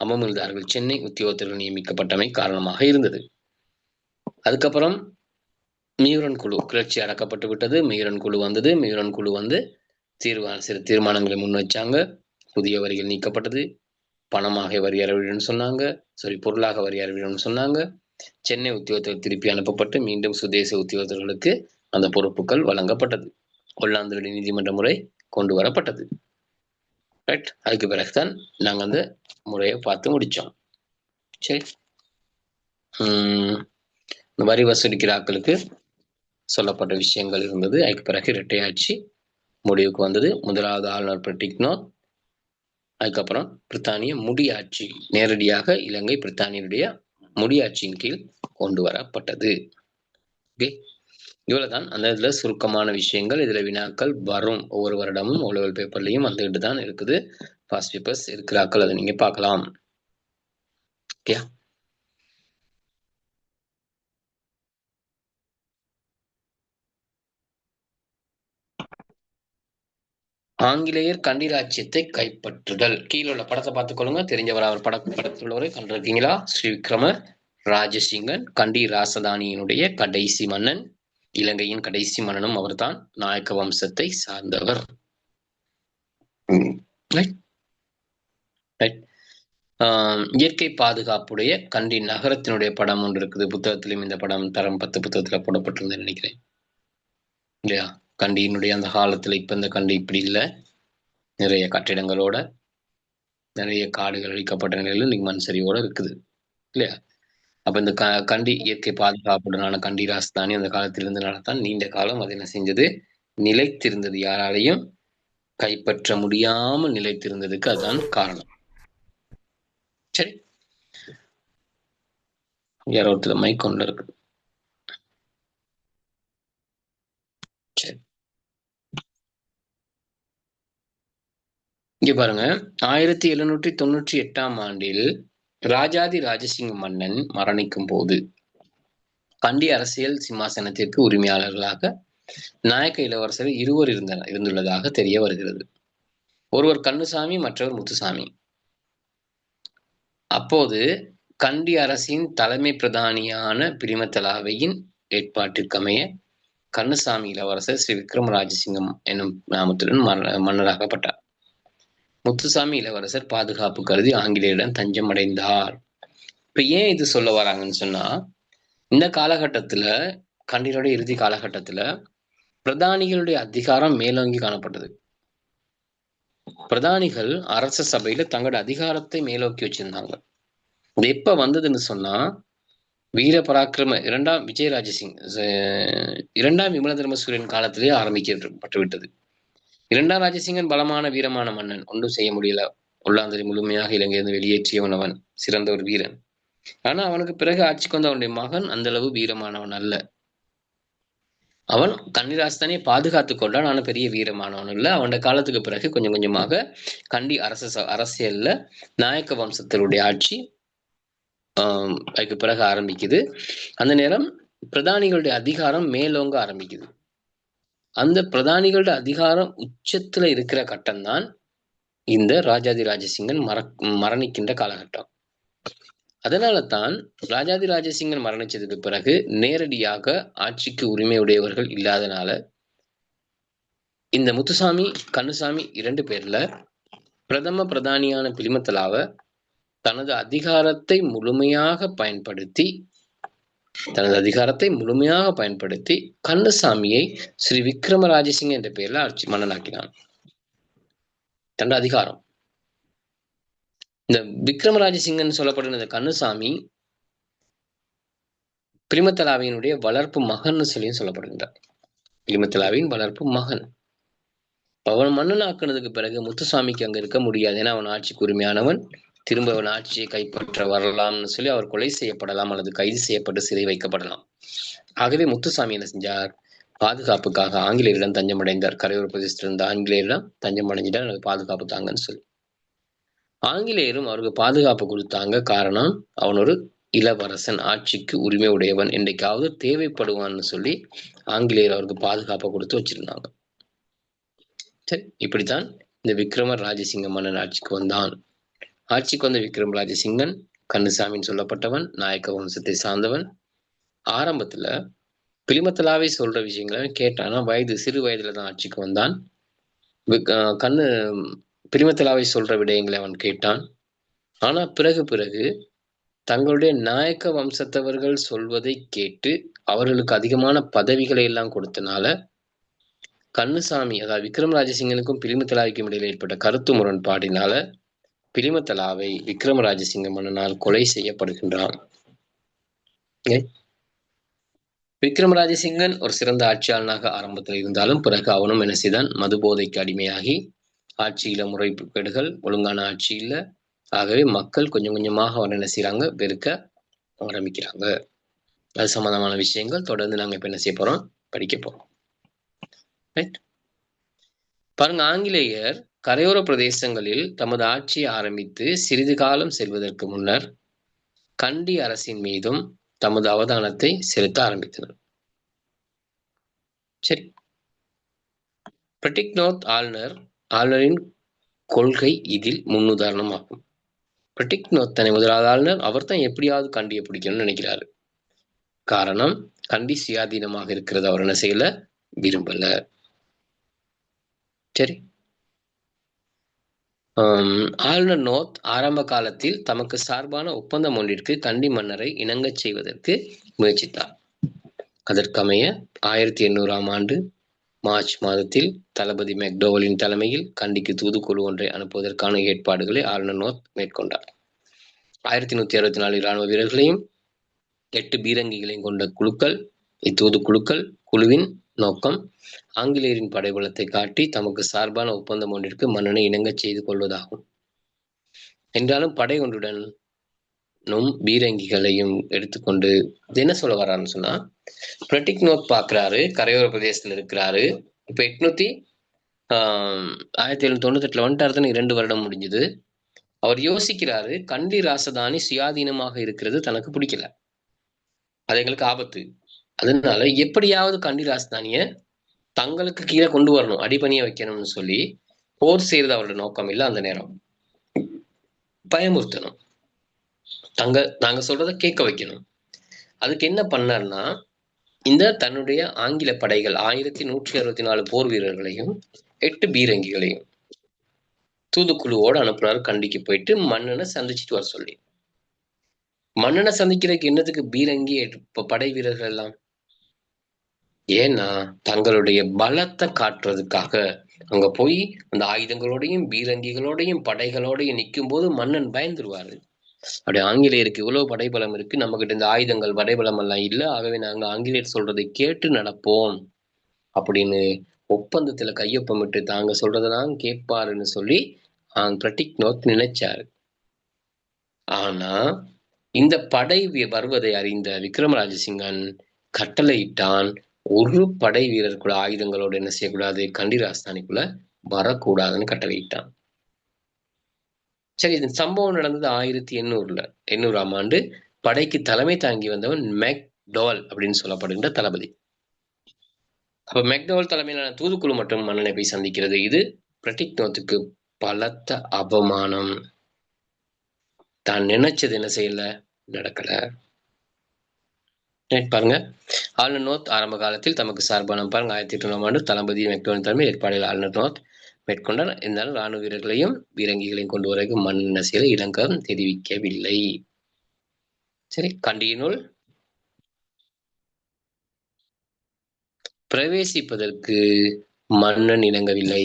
அமமுல்தார்கள் சென்னை உத்தியோகத்தர்கள் நியமிக்கப்பட்டமை காரணமாக இருந்தது. அதுக்கப்புறம் மீரன் குழு கிளர்ச்சி அடக்கப்பட்டு விட்டது. மீரன் குழு வந்தது. மீரன் குழு வந்து சில தீர்மானங்களை முன் வச்சாங்க. புதிய வரிகள் நீக்கப்பட்டது. பணமாக வரி அறவிடணும்னு சொன்னாங்க, பொருளாக வரி அறவிடணும்னு சொன்னாங்க. சென்னை உத்தியோகத்தர்கள் திருப்பி அனுப்பப்பட்டு மீண்டும் சுதேச உத்தியோகத்தர்களுக்கு அந்த பொறுப்புகள் வழங்கப்பட்டது. ஒல்லாந்தருடைய நீதிமன்ற முறை கொண்டு வரப்பட்டது. ரைட், அதுக்கு பிறகுதான் நாங்கள் அந்த முறையை பார்த்து முடிச்சோம். சரி, வரி வசூலிக்கிற ஆட்களுக்கு சொல்லப்பட்ட விஷயங்கள் இருந்தது. அதுக்கு பிறகு இரட்டையாட்சி முடிவுக்கு வந்தது. முதலாவது ஆளுநர் பிரிட்டிக்னோ, அதுக்கப்புறம் பிரித்தானிய முடியாட்சி, நேரடியாக இலங்கை பிரித்தானியருடைய முடியாட்சியின் கீழ் கொண்டு வரப்பட்டது. ஓகே, இவ்வளவுதான் அந்த இதுல சுருக்கமான விஷயங்கள். இதுல வினாக்கள் வரும், ஒவ்வொரு வருடமும் ஓலெவல் பேப்பர்லையும் வந்துட்டு தான் இருக்குது. பாஸ்ட் பேப்பர்ஸ் இருக்கிறாக்கள் அதை நீங்க பார்க்கலாம். ஓகே, ஆங்கிலேயர் கண்டி ராஜ்யத்தை கைப்பற்றுதல். கீழே உள்ள படத்தை பார்த்துக்கொள்ளுங்க, தெரிஞ்சவர் அவர் படத்தில் உள்ளவரை கண்டிருக்கீங்களா? ஸ்ரீ விக்ரம ராஜசிங்கன் கண்டி ராசதானியினுடைய கடைசி மன்னன், இலங்கையின் கடைசி மன்னனும் அவர்தான். நாயக்க வம்சத்தை சார்ந்தவர். இயற்கை பாதுகாப்புடைய கண்டி நகரத்தினுடைய படம் ஒன்று இருக்குது. புத்தகத்திலும் இந்த படம் தரம் 10 புத்தகத்துல போடப்பட்டிருந்தேன்னு நினைக்கிறேன் இல்லையா? கண்டியினுடைய அந்த காலத்துல, இப்ப இந்த கண்டி இப்படி இல்லை, நிறைய கட்டிடங்களோட, நிறைய காடுகள் அழிக்கப்பட்ட நிலையில இன்னைக்கு மண் சரிவோட இருக்குது இல்லையா? அப்ப இந்த கண்டி இயற்கை பாதுகாப்புடனான கண்டி ராஜதானி அந்த காலத்திலிருந்து நடத்தான் நீண்ட காலம் அது என்ன செஞ்சது, நிலைத்திருந்தது. யாராலையும் கைப்பற்ற முடியாமல் நிலைத்திருந்ததுக்கு அதுதான் காரணம். சரி, யாரோ ஒருத்தர் மைக் கொண்டு இருக்கு. சரி, இங்க பாருங்க, 1798ஆம் ஆண்டில் ராஜாதி ராஜசிங்க மன்னன் மரணிக்கும் போது கண்டி அரசியல் சிம்மாசனத்திற்கு உரிமையாளர்களாக நாயக்க இளவரசர் இருவர் இருந்துள்ளதாக தெரிய வருகிறது. ஒருவர் கண்ணுசாமி, மற்றவர் முத்துசாமி. அப்போது கண்டி அரசின் தலைமை பிரதானியான பிரிமத்தலாவையின் ஏற்பாட்டிற்கமைய கண்ணுசாமி இளவரசர் ஸ்ரீ விக்ரம ராஜசிங்கம் என்னும் நாமத்துடன் மன்னராகப்பட்டார். முத்துசாமி இளவரசர் பாதுகாப்பு கருதி ஆங்கிலேயரிடம் தஞ்சம் அடைந்தார். இப்ப ஏன் இது சொல்ல வராங்கன்னு சொன்னா, இந்த காலகட்டத்துல, கண்டியினுடைய இறுதி காலகட்டத்துல பிரதானிகளுடைய அதிகாரம் மேலோங்கி காணப்பட்டது. பிரதானிகள் அரச சபையில தங்களோட அதிகாரத்தை மேலோக்கி வச்சிருந்தாங்க. இது எப்ப வந்ததுன்னு சொன்னா, வீர பராக்கிரம 2ஆம் விஜயராஜசிங் 2ஆம் விமலதர்ம சூரியன் காலத்திலேயே ஆரம்பிக்கப்பட்டு விட்டது. 2ஆம் ராஜசிங்கன் பலமான வீரமான மன்னன், ஒன்றும் செய்ய முடியல. ஒல்லாந்தரை முழுமையாக இலங்கையிலிருந்து வெளியேற்றியவன் அவன், சிறந்த ஒரு வீரன். ஆனா அவனுக்கு பிறகு ஆட்சிக்கு வந்த அவனுடைய மகன் அந்த அளவு வீரமானவன் அல்ல. அவன் கண்டி ராஜஸ்தானியை பாதுகாத்து கொண்டான். ஆனா பெரிய வீரமானவன் இல்லை. அவனோட காலத்துக்கு பிறகு கொஞ்சம் கொஞ்சமாக கண்டி அரசியல்ல நாயக்க வம்சத்தினுடைய ஆட்சி அதுக்கு பிறகு ஆரம்பிக்குது. அந்த நேரம் பிரதானிகளுடைய அதிகாரம் மேலோங்க ஆரம்பிக்குது. அந்த பிரதானிகளுடைய அதிகாரம் உச்சத்துல இருக்கிற கட்டம் தான் இந்த ராஜாதி ராஜசிங்கன் மரணிக்கின்ற காலகட்டம். அதனால தான் ராஜாதி ராஜசிங்கன் மரணிச்சதுக்கு பிறகு நேரடியாக ஆட்சிக்கு உரிமை உடையவர்கள் இல்லாதனால இந்த முத்துசாமி கண்ணுசாமி 2 பேர்ல பிரதம பிரதானியான பிலிமத்தலாவ தனது அதிகாரத்தை முழுமையாக பயன்படுத்தி கண்ணுசாமியை ஸ்ரீ விக்ரம ராஜசிங்க என்ற பெயர்ல ஆட்சி மன்னனாக்கினான். தனது அதிகாரம் இந்த விக்ரம ராஜசிங்கன் சொல்லப்படுற இந்த கண்ணுசாமி பிலிமத்தலாவினுடைய வளர்ப்பு மகன் சொல்லியும் சொல்லப்படுகின்றார். பிலிமத்தலாவின் வளர்ப்பு மகன். அவன் மன்னனாக்குனதுக்கு பிறகு முத்துசாமிக்கு அங்க இருக்க முடியாது. ஏன்னா அவன் ஆட்சிக்கு உரிமையானவன். திரும்ப அவன் ஆட்சியை கைப்பற்ற வரலாம்னு சொல்லி அவர் கொலை செய்யப்படலாம் அல்லது கைது செய்யப்பட்டு சிறை வைக்கப்படலாம். ஆகவே முத்துசாமி என்ன செஞ்சார்? பாதுகாப்புக்காக ஆங்கிலேயரிடம் தஞ்சமடைந்தார். கரையோர பிரதேசத்தில் இருந்த ஆங்கிலேயரிடம் தஞ்சம் அடைஞ்சிட்டார். எனக்கு பாதுகாப்பு தாங்கன்னு சொல்லி ஆங்கிலேயரும் அவருக்கு பாதுகாப்பு கொடுத்தாங்க. காரணம், அவன் ஒரு இளவரசன், ஆட்சிக்கு உரிமை உடையவன், என்றைக்காவது தேவைப்படுவான்னு சொல்லி ஆங்கிலேயர் அவருக்கு பாதுகாப்பை கொடுத்து வச்சிருந்தாங்க. சரி, இப்படித்தான் இந்த விக்ரம ராஜசிங்க மன்னன் ஆட்சிக்கு வந்தான். ஆட்சிக்கு வந்த விக்ரம ராஜசிங்கன் கண்ணுசாமின்னு சொல்லப்பட்டவன், நாயக்க வம்சத்தை சார்ந்தவன். ஆரம்பத்துல பிலிமத்தலாவை சொல்ற விஷயங்களை கேட்டானா, சிறு வயதுல தான் ஆட்சிக்கு வந்தான். பிலிமத்தலாவை சொல்ற விடயங்களை அவன் கேட்டான். ஆனா பிறகு தங்களுடைய நாயக்க வம்சத்தவர்கள் சொல்வதை கேட்டு அவர்களுக்கு அதிகமான பதவிகளை எல்லாம் கொடுத்தனால கண்ணுசாமி, அதாவது விக்ரம ராஜசிங்கனுக்கும் பிலிமத்தலாவுக்கும் இடையில் ஏற்பட்ட கருத்து முரண்பாடினால பிலிமத்தலாவை விக்ரம ராஜசிங்க மன்னனால் கொலை செய்யப்படுகின்றான். விக்ரம ராஜசிங்கன் ஒரு சிறந்த ஆட்சியாளனாக ஆரம்பத்தில் இருந்தாலும் பிறகு அவனும் என்ன செய்தான்? மது போதைக்கு அடிமையாகி ஆட்சியில முறைகேடுகள், ஒழுங்கான ஆட்சி இல்லை. ஆகவே மக்கள் கொஞ்சம் கொஞ்சமாக அவன் என்ன செய்யறாங்க? வெறுக்க ஆரம்பிக்கிறாங்க. அது சம்பந்தமான விஷயங்கள் தொடர்ந்து நாங்க இப்ப என்ன செய்ய போறோம்? படிக்க போறோம். பாருங்க, ஆங்கிலேயர் கரையோர பிரதேசங்களில் தமது ஆட்சியை ஆரம்பித்து சிறிது காலம் செல்வதற்கு முன்னர் கண்டி அரசின் மீதும் தமது அவதானத்தை செலுத்த ஆரம்பித்தனர். சரி, பிரிட்டிக்னோத் ஆளுநரின் கொள்கை இதில் முன்னுதாரணமாகும். பிரிட்டிக்னோத் தன்னை முதலாவது ஆளுநர். அவர் தான் எப்படியாவது கண்டியை பிடிக்கணும்னு நினைக்கிறாரு. காரணம், கண்டி சுயாதீனமாக இருக்கிறது அவர் என்ன செய்யல, விரும்பல. சரி, ஆளுநர் நோத் ஆரம்ப காலத்தில் தமக்கு சார்பான ஒப்பந்தம் ஒன்றிற்கு கண்டி மன்னரை இணங்கச் செய்வதற்கு முயற்சித்தார். அதற்கமைய 1800ஆம் ஆண்டு மார்ச் மாதத்தில் தளபதி மெக்டோவலின் தலைமையில் கண்டிக்கு தூதுக்குழு ஒன்றை அனுப்புவதற்கான ஏற்பாடுகளை ஆளுநர் நோத் மேற்கொண்டார். 1164 இராணுவ வீரர்களையும் 8 பீரங்கிகளையும் கொண்ட குழுக்கள். இத்தூது குழுவின் நோக்கம் ஆங்கிலேயரின் படைபலத்தை காட்டி தமக்கு சார்பான ஒப்பந்தம் ஒன்றிற்கு மன்னனை இணங்கச் செய்து கொள்வதாகும். என்றாலும் படை ஒன்றுடனும் பீரங்கிகளையும் எடுத்துக்கொண்டு என்ன சொல்ல வர்றாருன்னு சொன்னா, பிரிட்டிக்னோத் பாக்குறாரு, கரையோர பிரதேசத்துல இருக்கிறாரு. இப்ப 1798 வந்துட்டாருன்னு 2 வருடம் முடிஞ்சது. அவர் யோசிக்கிறாரு, கண்டி ராசதானி சுயாதீனமாக இருக்கிறது தனக்கு பிடிக்கல, அது எங்களுக்கு ஆபத்து. அதனால எப்படியாவது கண்டி ராசதானிய தங்களுக்கு கீழே கொண்டு வரணும், அடிபணிய வைக்கணும்னு சொல்லி போர் செய்யறது அவரோட நோக்கம் இல்லை. அந்த நேரம் பயமுறுத்தணும், நாங்க சொல்றத கேட்க வைக்கணும். அதுக்கு என்ன பண்ணார்னா, இந்த தன்னுடைய ஆங்கில படைகள் 1164 போர் வீரர்களையும் 8 பீரங்கிகளையும் தூதுக்குழுவோடு அனுப்புனாரு. கண்டிக்கு போயிட்டு மன்னனை சந்திச்சுட்டு வர சொல்லி. மன்னனை சந்திக்கிறதுக்கு என்னத்துக்கு பீரங்கி படை வீரர்கள் எல்லாம்? ஏன்னா தங்களுடைய பலத்தை காட்டுறதுக்காக. அங்க போய் அந்த ஆயுதங்களோடையும் பீரங்கிகளோடையும் படைகளோடையும் நிற்கும் போது மன்னன் பயந்துருவாரு. அப்படி ஆங்கிலேயருக்கு இவ்வளவு படைபலம் இருக்கு, நம்ம கிட்ட இந்த ஆயுதங்கள் படைபலம் எல்லாம் இல்லை, ஆகவே நாங்க ஆங்கிலேயர் சொல்றதை கேட்டு நடப்போம் அப்படின்னு ஒப்பந்தத்துல கையொப்பமிட்டு தாங்க சொல்றதான் கேட்பாருன்னு சொல்லி பிரிட்டிக்னோத் நினைச்சாரு. ஆனா இந்த படை வருவதை அறிந்த விக்ரம ராஜசிங்கன் கட்டளையிட்டான், ஒரு படை வீரர் கூட ஆயுதங்களோடு என்ன செய்யக்கூடாது, கண்டி ராஜதானிக்குள்ள வரக்கூடாதுன்னு கட்டளையிட்டான். சரி, இந்த சம்பவம் நடந்தது 1800ஆம் ஆண்டு. படைக்கு தலைமை தாங்கி வந்தவன் மெக்டோவல் அப்படின்னு சொல்லப்படுகின்ற தளபதி. அப்ப மெக்டோவல் தலைமையிலான தூதுக்குழு மற்றும் மன்னனை போய் சந்திக்கிறது. இது பிரெட்டிக்னோத்துக்கு பலத்த அவமானம். தான் நினைச்சது என்ன செய்யல, நடக்கல. பாருங்க, ஆளுநர் நோத் ஆரம்ப காலத்தில் தமக்கு சார்பான பாருங்க 1800ஆம் ஆண்டு தளபதி மெக்டோவல் தலைமை ஏற்பாடுகள் ஆளுநர் நோத் மேற்கொண்டார். இருந்தாலும் ராணுவ வீரர்களையும் பீரங்கிகளையும் கொண்டு வரைக்கும் மன்ன செயலை இலங்கம் தெரிவிக்கவில்லை. சரி, கண்டியினுள் பிரவேசிப்பதற்கு மன்னன் இணங்கவில்லை.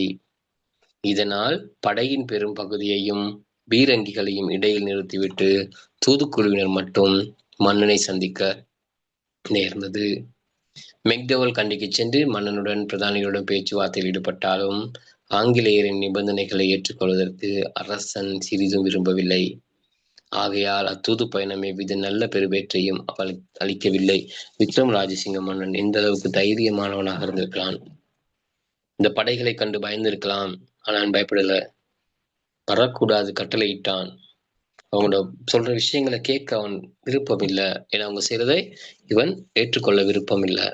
இதனால் படையின் பெரும் பகுதியையும் பீரங்கிகளையும் இடையில் நிறுத்திவிட்டு தூதுக்குழுவினர் மட்டும் மன்னனை சந்திக்க நேர்ந்தது. மெக்டோவல் கண்டிக்கு சென்று மன்னனுடன் பிரதானிகளுடன் பேச்சுவார்த்தையில் ஈடுபட்டாலும் ஆங்கிலேயரின் நிபந்தனைகளை ஏற்றுக்கொள்வதற்கு அரசன் சிறிதும் விரும்பவில்லை. ஆகையால் அத்தூது பயணம் எவ்வித நல்ல பெருவேற்றையும் அளிக்கவில்லை. விக்ரம் ராஜசிங்க மன்னன் எந்த அளவுக்கு தைரியமானவனாக இருந்திருக்கலாம், இந்த படைகளை கண்டு பயந்திருக்கலாம். ஆனால் பயப்படல, வரக்கூடாது கட்டளையிட்டான். அவங்களோட சொல்ற விஷயங்களை கேட்க அவன் விருப்பம் இல்லை. ஏன்னா அவங்க செய்யறதை இவன் ஏற்றுக்கொள்ள விருப்பம் இல்லை.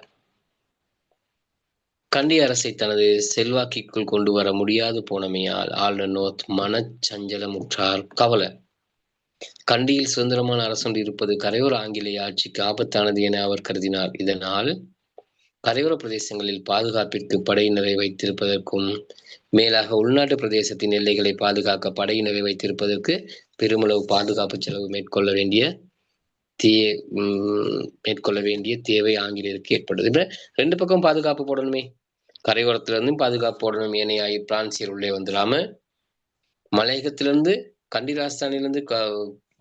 கண்டி அரசை தனது செல்வாக்கிற்குள் கொண்டு வர முடியாது போனமையால் ஆளுநர் நோத் மனச்சஞ்சலமுற்றார். கவலை, கண்டியில் சுதந்திரமான அரசொன்று இருப்பது கரையோர ஆங்கிலேய ஆட்சிக்கு ஆபத்தானது என அவர் கருதினார். இதனால் கரையோர பிரதேசங்களில் பாதுகாப்பிற்கு படையினரை வைத்திருப்பதற்கும் மேலாக உள்நாட்டு பிரதேசத்தின் எல்லைகளை பாதுகாக்க படையினரை வைத்திருப்பதற்கு பெருமளவு பாதுகாப்பு செலவு மேற்கொள்ள வேண்டிய தேவை ஆங்கிலேயருக்கு ஏற்பட்டது. இப்ப 2 பக்கம் பாதுகாப்பு போடணுமே, கரையோரத்திலிருந்து பாதுகாப்பு போடணும். ஏனைய பிரான்சியர் உள்ளே வந்துடாம, மலையகத்திலிருந்து கண்டி ராஜஸ்தானிலிருந்து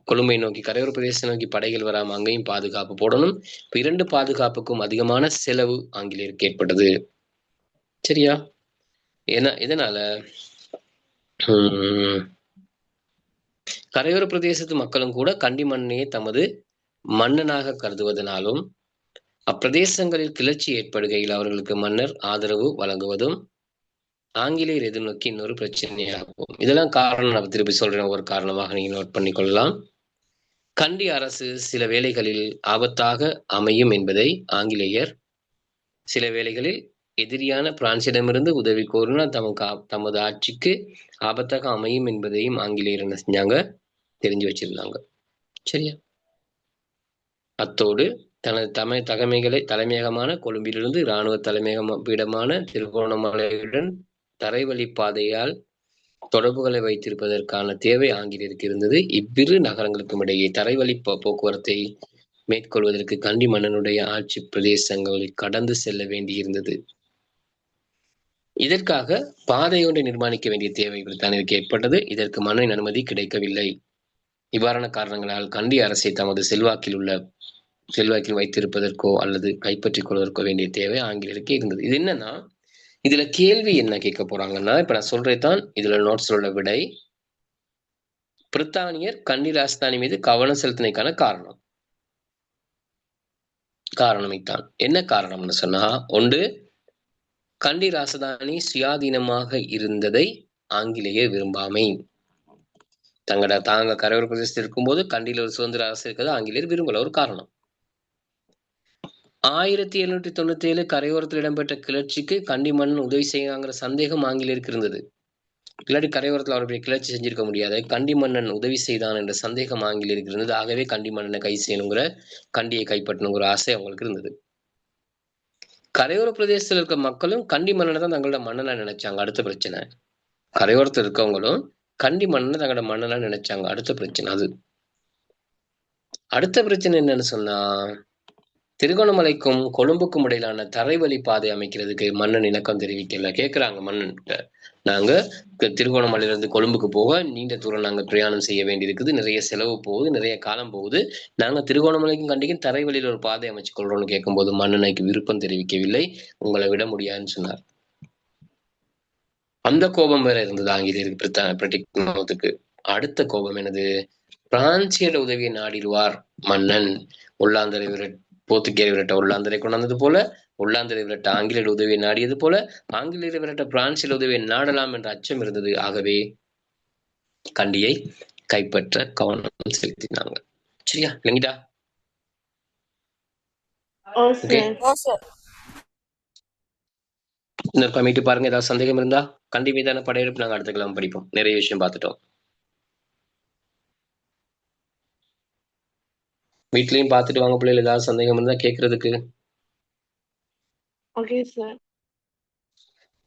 கொழும்பை நோக்கி கரையோர பிரதேசம் நோக்கி படைகள் வராம அங்கேயும் பாதுகாப்பு போடணும். 2 பாதுகாப்புக்கும் அதிகமான செலவு ஆங்கிலேயருக்கு ஏற்பட்டது. சரியா? இதனால கரையோர பிரதேசத்து மக்களும் கூட கண்டி மன்னையே தமது மன்னனாக கருதுவதனாலும் அப்பிரதேசங்களில் கிளர்ச்சி ஏற்படுகையில் அவர்களுக்கு மன்னர் ஆதரவு வழங்குவதும் ஆங்கிலேயர் எதிர்நோக்கி இன்னொரு பிரச்சனையாகும். இதெல்லாம் காரணம், நான் திருப்பி சொல்றேன், ஒரு காரணமாக நீங்க நோட் பண்ணிக்கொள்ளலாம். கண்டி அரசு சில வேளைகளில் ஆபத்தாக அமையும் என்பதை ஆங்கிலேயர் சில வேளைகளில் எதிரியான பிரான்சிடமிருந்து உதவி கோரினால் தமது ஆட்சிக்கு ஆபத்தாக அமையும் என்பதையும் ஆங்கிலேயர் என்ன செஞ்சாங்க, தெரிஞ்சு வச்சிருந்தாங்க. சரியா? அத்தோடு தனது தலைமையகமான கொழும்பிலிருந்து இராணுவ பீடமான திருகோணமலையுடன் தரைவழி பாதையால் தொடர்புகளை வைத்திருப்பதற்கான தேவை ஆங்கிலேயருக்கு இருந்தது. இவ்விரு நகரங்களுக்கும் இடையே தரைவழி போக்குவரத்தை மேற்கொள்வதற்கு கண்டி மன்னனுடைய ஆட்சி பிரதேசங்களை கடந்து செல்ல வேண்டியிருந்தது. இதற்காக பாதையொன்றை நிர்மாணிக்க வேண்டிய தேவை பிரித்தானியருக்கு ஏற்பட்டது. இதற்கு மன்னனின் அனுமதி கிடைக்கவில்லை. இவ்வாறான காரணங்களால் கண்டி அரசை தமது செல்வாக்கில் வைத்திருப்பதற்கோ அல்லது கைப்பற்றிக் கொள்வதற்கோ வேண்டிய தேவை ஆங்கிலேயருக்கு இருந்தது. இது என்னன்னா, இதுல கேள்வி என்ன கேட்க போறாங்கன்னா, இப்ப நான் சொல்றேதான் இதுல நோட்ஸ் உள்ள விடை. பிரித்தானியர் கண்டி ராஜஸ்தானி மீது கவனம் செலுத்தினதுக்கான காரணமைத்தான். என்ன காரணம்னு சொன்னா, ஒன்று, கண்டி ராஜதானி சுயாதீனமாக இருந்ததை ஆங்கிலேயர் விரும்பாமை. தாங்க கரையோர பிரதேசத்தில் இருக்கும்போது கண்டியில் ஒரு சுதந்திர அரசு இருக்கிறது ஆங்கிலேயர் விரும்பல, ஒரு காரணம். 1797 கரையோரத்தில் இடம்பெற்ற கிளர்ச்சிக்கு கண்டி மன்னன் உதவி செய்யாங்கிற சந்தேகம் ஆங்கிலேயருக்கு இருந்தது. இல்லாட்டி கரையோரத்தில் அவருடைய கிளர்ச்சி செஞ்சிருக்க முடியாது. கண்டி மன்னன் உதவி செய்தான் என்ற சந்தேகம் ஆங்கிலேயருக்கு இருந்தது. ஆகவே கண்டி மன்னனை கை செய்யணுங்கிற, கண்டியை கைப்பற்றணுங்கிற ஆசை அவங்களுக்கு இருந்தது. கரையோர பிரதேசத்தில் இருக்க மக்களும் கண்டி மன்னனை தான் தங்களோட மன்னனா நினைச்சாங்க. அடுத்த பிரச்சனை, கரையோரத்தில் இருக்கவங்களும் கண்டி மன்னனை தங்களோட மன்னனா நினைச்சாங்க. அடுத்த பிரச்சனை அது. அடுத்த பிரச்சனை என்னன்னு சொன்னா, திருகோணமலைக்கும் கொழும்புக்கும் இடையிலான தரைவழி பாதை அமைக்கிறதுக்கு மன்னன் இணக்கம் தெரிவிக்கல. கேட்கிறாங்க மன்னன், நாங்க திருகோணமலையிலிருந்து கொழும்புக்கு போக நீண்ட தூரம் நாங்க பிரயாணம் செய்ய வேண்டி இருக்குது, நிறைய செலவு போகுது, நிறைய காலம் போகுது, நாங்க திருகோணமலைக்கும் கண்டிக்கும் தரைவழியில் ஒரு பாதை அமைச்சு கொள்றோம்னு கேட்கும்போது மன்னனுக்கு விருப்பம் தெரிவிக்கவில்லை. உங்களை விட முடியாதுன்னு சொன்னார். அந்த கோபம் வேற இருந்தது ஆங்கிலேயருக்கு, பிரிட்டிக்னோத்துக்கு. அடுத்த கோபம் என்னது, பிரான்சியர் உதவியை நாடிடுவார் மன்னன், ஒல்லாந்தரை போர்த்துகேயரை விரட்ட ஒல்லாந்தரை கொண்டது போல, ஒல்லாந்தரை விரட்ட ஆங்கிலேயர் உதவியை நாடியது போல, ஆங்கிலேயரை விரட்ட பிரான்சில் உதவியை நாடலாம் என்ற அச்சம் இருந்தது. ஆகவே கண்டியை கைப்பற்ற கவனம் செலுத்தினாங்க. சரியா இல்லைங்கடா? ஓ ஓகே, சார். ஓ சார். இன்னொரு கமிட்டி பாருங்க. ஏதாவது சந்தேகம் இருந்தா கண்டி மீதான படையெடுப்பு நாங்க அடுத்த கிழமை படிப்போம். நிறைய விஷயம் பார்த்துட்டோம். வீட்லயும் பார்த்துட்டு வாங்க பிள்ளைகள். ஏதாவது சந்தேகம் இருந்தா கேட்கறதுக்கு ஓகே சார்.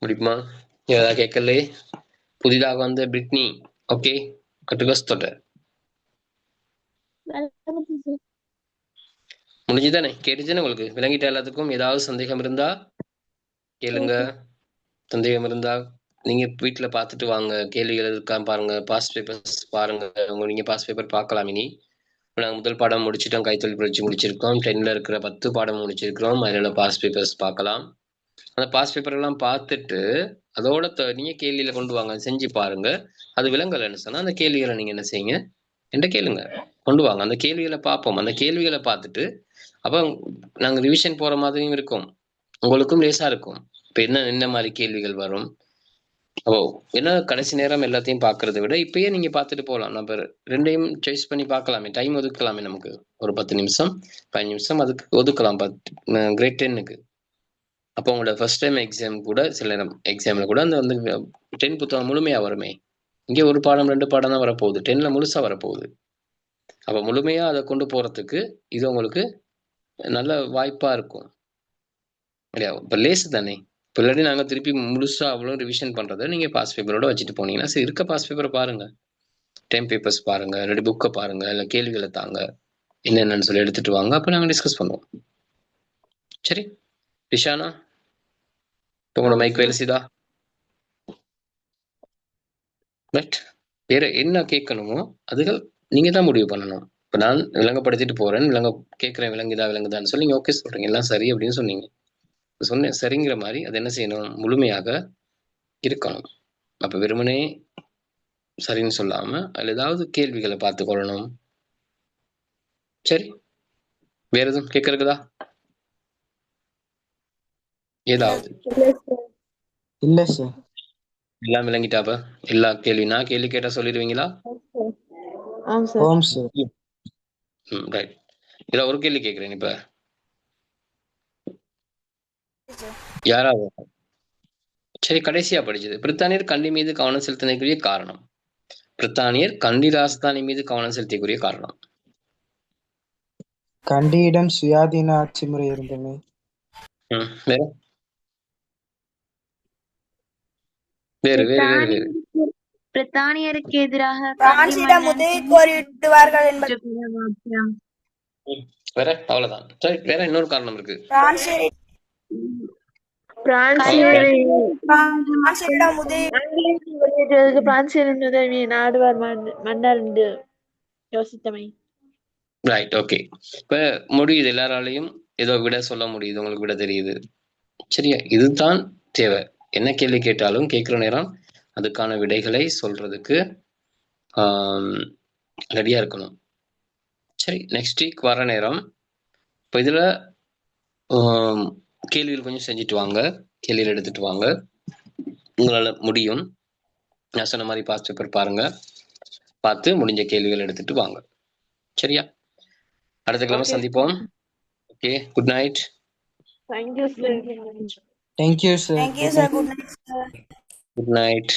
முடியுமா? ஏதாவது கேட்கலையே? புதிதாக வந்த பிரிட்னி, ஓகே, கட்டுக்கஸ்தோட முடிஞ்சுதானே? கேட்டுச்சுன்னு உங்களுக்கு விளங்கிட்ட எல்லாத்துக்கும்? ஏதாவது சந்தேகம் இருந்தா கேளுங்க. சந்தேகம் இருந்தா நீங்க வீட்டுல பார்த்துட்டு வாங்க. கேள்விகள் இருக்கா பாருங்க. பாஸ்ட் பேப்பர்ஸ் பாருங்க. நீங்க பாஸ்ட் பேப்பர் பார்க்கலாம். இனி நாங்கள் முதல் பாடம் முடிச்சிட்டோம். கைத்தொழில் புரட்சி முடிச்சிருக்கோம். 10ல இருக்கிற 10 பாடம் முடிச்சிருக்கிறோம். அதனால பாஸ்ட் பேப்பர்ஸ் பார்க்கலாம். அந்த பாஸ்ட் பேப்பர் எல்லாம் பார்த்துட்டு அதோட நீங்க கேள்வியில கொண்டு வாங்க, செஞ்சு பாருங்க. அது விளங்கலைன்னு சொன்னா அந்த கேள்விகளை நீங்க என்ன செய்யுங்க, என்கிட்ட கேளுங்க, கொண்டு வாங்க. அந்த கேள்விகளை பார்ப்போம். அந்த கேள்விகளை பார்த்துட்டு அப்ப நாங்க ரிவிஷன் போற மாதிரியும் இருக்கும், உங்களுக்கும் லேசா இருக்கும். இப்ப என்ன மாதிரி கேள்விகள் வரும். ஓ, ஏன்னா கடைசி நேரம் எல்லாத்தையும் பார்க்கறத விட இப்பயே நீங்க பார்த்துட்டு போகலாம். நம்ம ரெண்டையும் சாய்ஸ் பண்ணி பார்க்கலாமே, டைம் ஒதுக்கலாமே. நமக்கு ஒரு 10 நிமிஷம் 15 நிமிஷம் அதுக்கு ஒதுக்கலாம். கிரேட் 10க்கு. அப்போ உங்களோட ஃபர்ஸ்ட் டைம் எக்ஸாம் கூட சில நேரம் எக்ஸாம்ல கூட அந்த வந்து 10 புத்தகம் முழுமையா வருமே. இங்கே ஒரு பாடம் 2 பாடம் தான் வரப்போகுது. 10ல முழுசா வரப்போகுது. அப்ப முழுமையா அதை கொண்டு போறதுக்கு இது உங்களுக்கு நல்ல வாய்ப்பா இருக்கும் இல்லையா? இப்ப லேசு தானே. இப்போ இல்லாட்டி நாங்க திருப்பி முழுசா அவ்வளோ ரிவிஷன் பண்றதை நீங்க பாஸ் பேப்பரோட வச்சுட்டு போனீங்கன்னா சரி, இருக்க பாஸ் பேப்பரை பாருங்க, டைம் பேப்பர்ஸ் பாருங்க, இல்லாட்டி புக்கை பாருங்க, இல்லை கேள்விகளை தாங்க, என்னென்னு சொல்லி எடுத்துட்டு வாங்க. அப்போ நாங்கள் டிஸ்கஸ் பண்ணுவோம். சரி ரிஷானா, உங்களோட மைக் வேலை செய்தா? ரைட். வேற என்ன கேட்கணுமோ அதுகள் நீங்க தான் முடிவு பண்ணணும். இப்போ நான் விளங்கப்படுத்திட்டு போறேன், கேட்குறேன், விளங்குதான்னு சொல்லி நீங்க ஓகே சொல்றீங்க, எல்லாம் சரி அப்படின்னு சொன்னீங்க. சொன்னேன் சரிங்கிற மாதிரி அது என்ன செய்யணும், முழுமையாக இருக்கணும். அப்ப வெறுமனே சரின்னு சொல்லாம அதுல ஏதாவது கேள்விகளை பார்த்து கொள்ளணும். சரி, வேற எதுவும் கேட்கறதுக்குதா? ஏதாவது இல்ல சார். எல்லாம் விளங்கிட்டாப்ப? எல்லா கேள்வி நான் கேள்வி கேட்டா சொல்லிடுவீங்களா? ஆம் சார். ஓம் சார். ரைட். இதில் ஒரு கேள்வி கேட்கிறேன். இப்ப யாராவது சரி கடைசியா படிச்சது, பிரித்தானியர் கண்டி மீது கவனம் செலுத்தினதுக்குரிய காரணம். பிரித்தானியர் கண்டி ராஜதானி மீது கவனம் செலுத்தியக்குரிய காரணம். கண்டியிடம் சுயாதீன ஆட்சி முறை இருந்தது. வேற வேறு வேறு வேறு வேறு பிரித்தானியருக்கு எதிராக பிரான்சிடம் உதவி கோரிடுவார்கள் என்பது. வேற அவ்வளவுதான். சரி, வேற இன்னொரு காரணம் இருக்கு. பிரான்சிடம் உதவி பிரான்சின் உதவியை நாடுவார் மன்னர் என்று யோசித்தமை. Right, okay. இப்ப முடியுது, எல்லாராலையும் ஏதோ விட சொல்ல முடியுது, உங்களுக்கு விட தெரியுது. சரியா? இதுதான் தேவை. என்ன கேள்வி கேட்டாலும் கேட்கிற நேரம் அதுக்கான விடைகளை சொல்றதுக்கு ரெடியா இருக்கணும். சரி, நெக்ஸ்ட் வீக் வர நேரம் இப்போ இதுல கேள்விகள் கொஞ்சம் செஞ்சுட்டு வாங்க, கேள்விகள் எடுத்துட்டு வாங்க, உங்களால முடியும். நான் சொன்ன மாதிரி பாஸ்ட் பேப்பர் பாருங்க, பார்த்து முடிஞ்ச கேள்விகள் எடுத்துட்டு வாங்க. சரியா? அடுத்த கிழமை சந்திப்போம். Okay, good night. Thank you, sir. Thank you, sir. Thank you, sir. Good night, sir. Good night.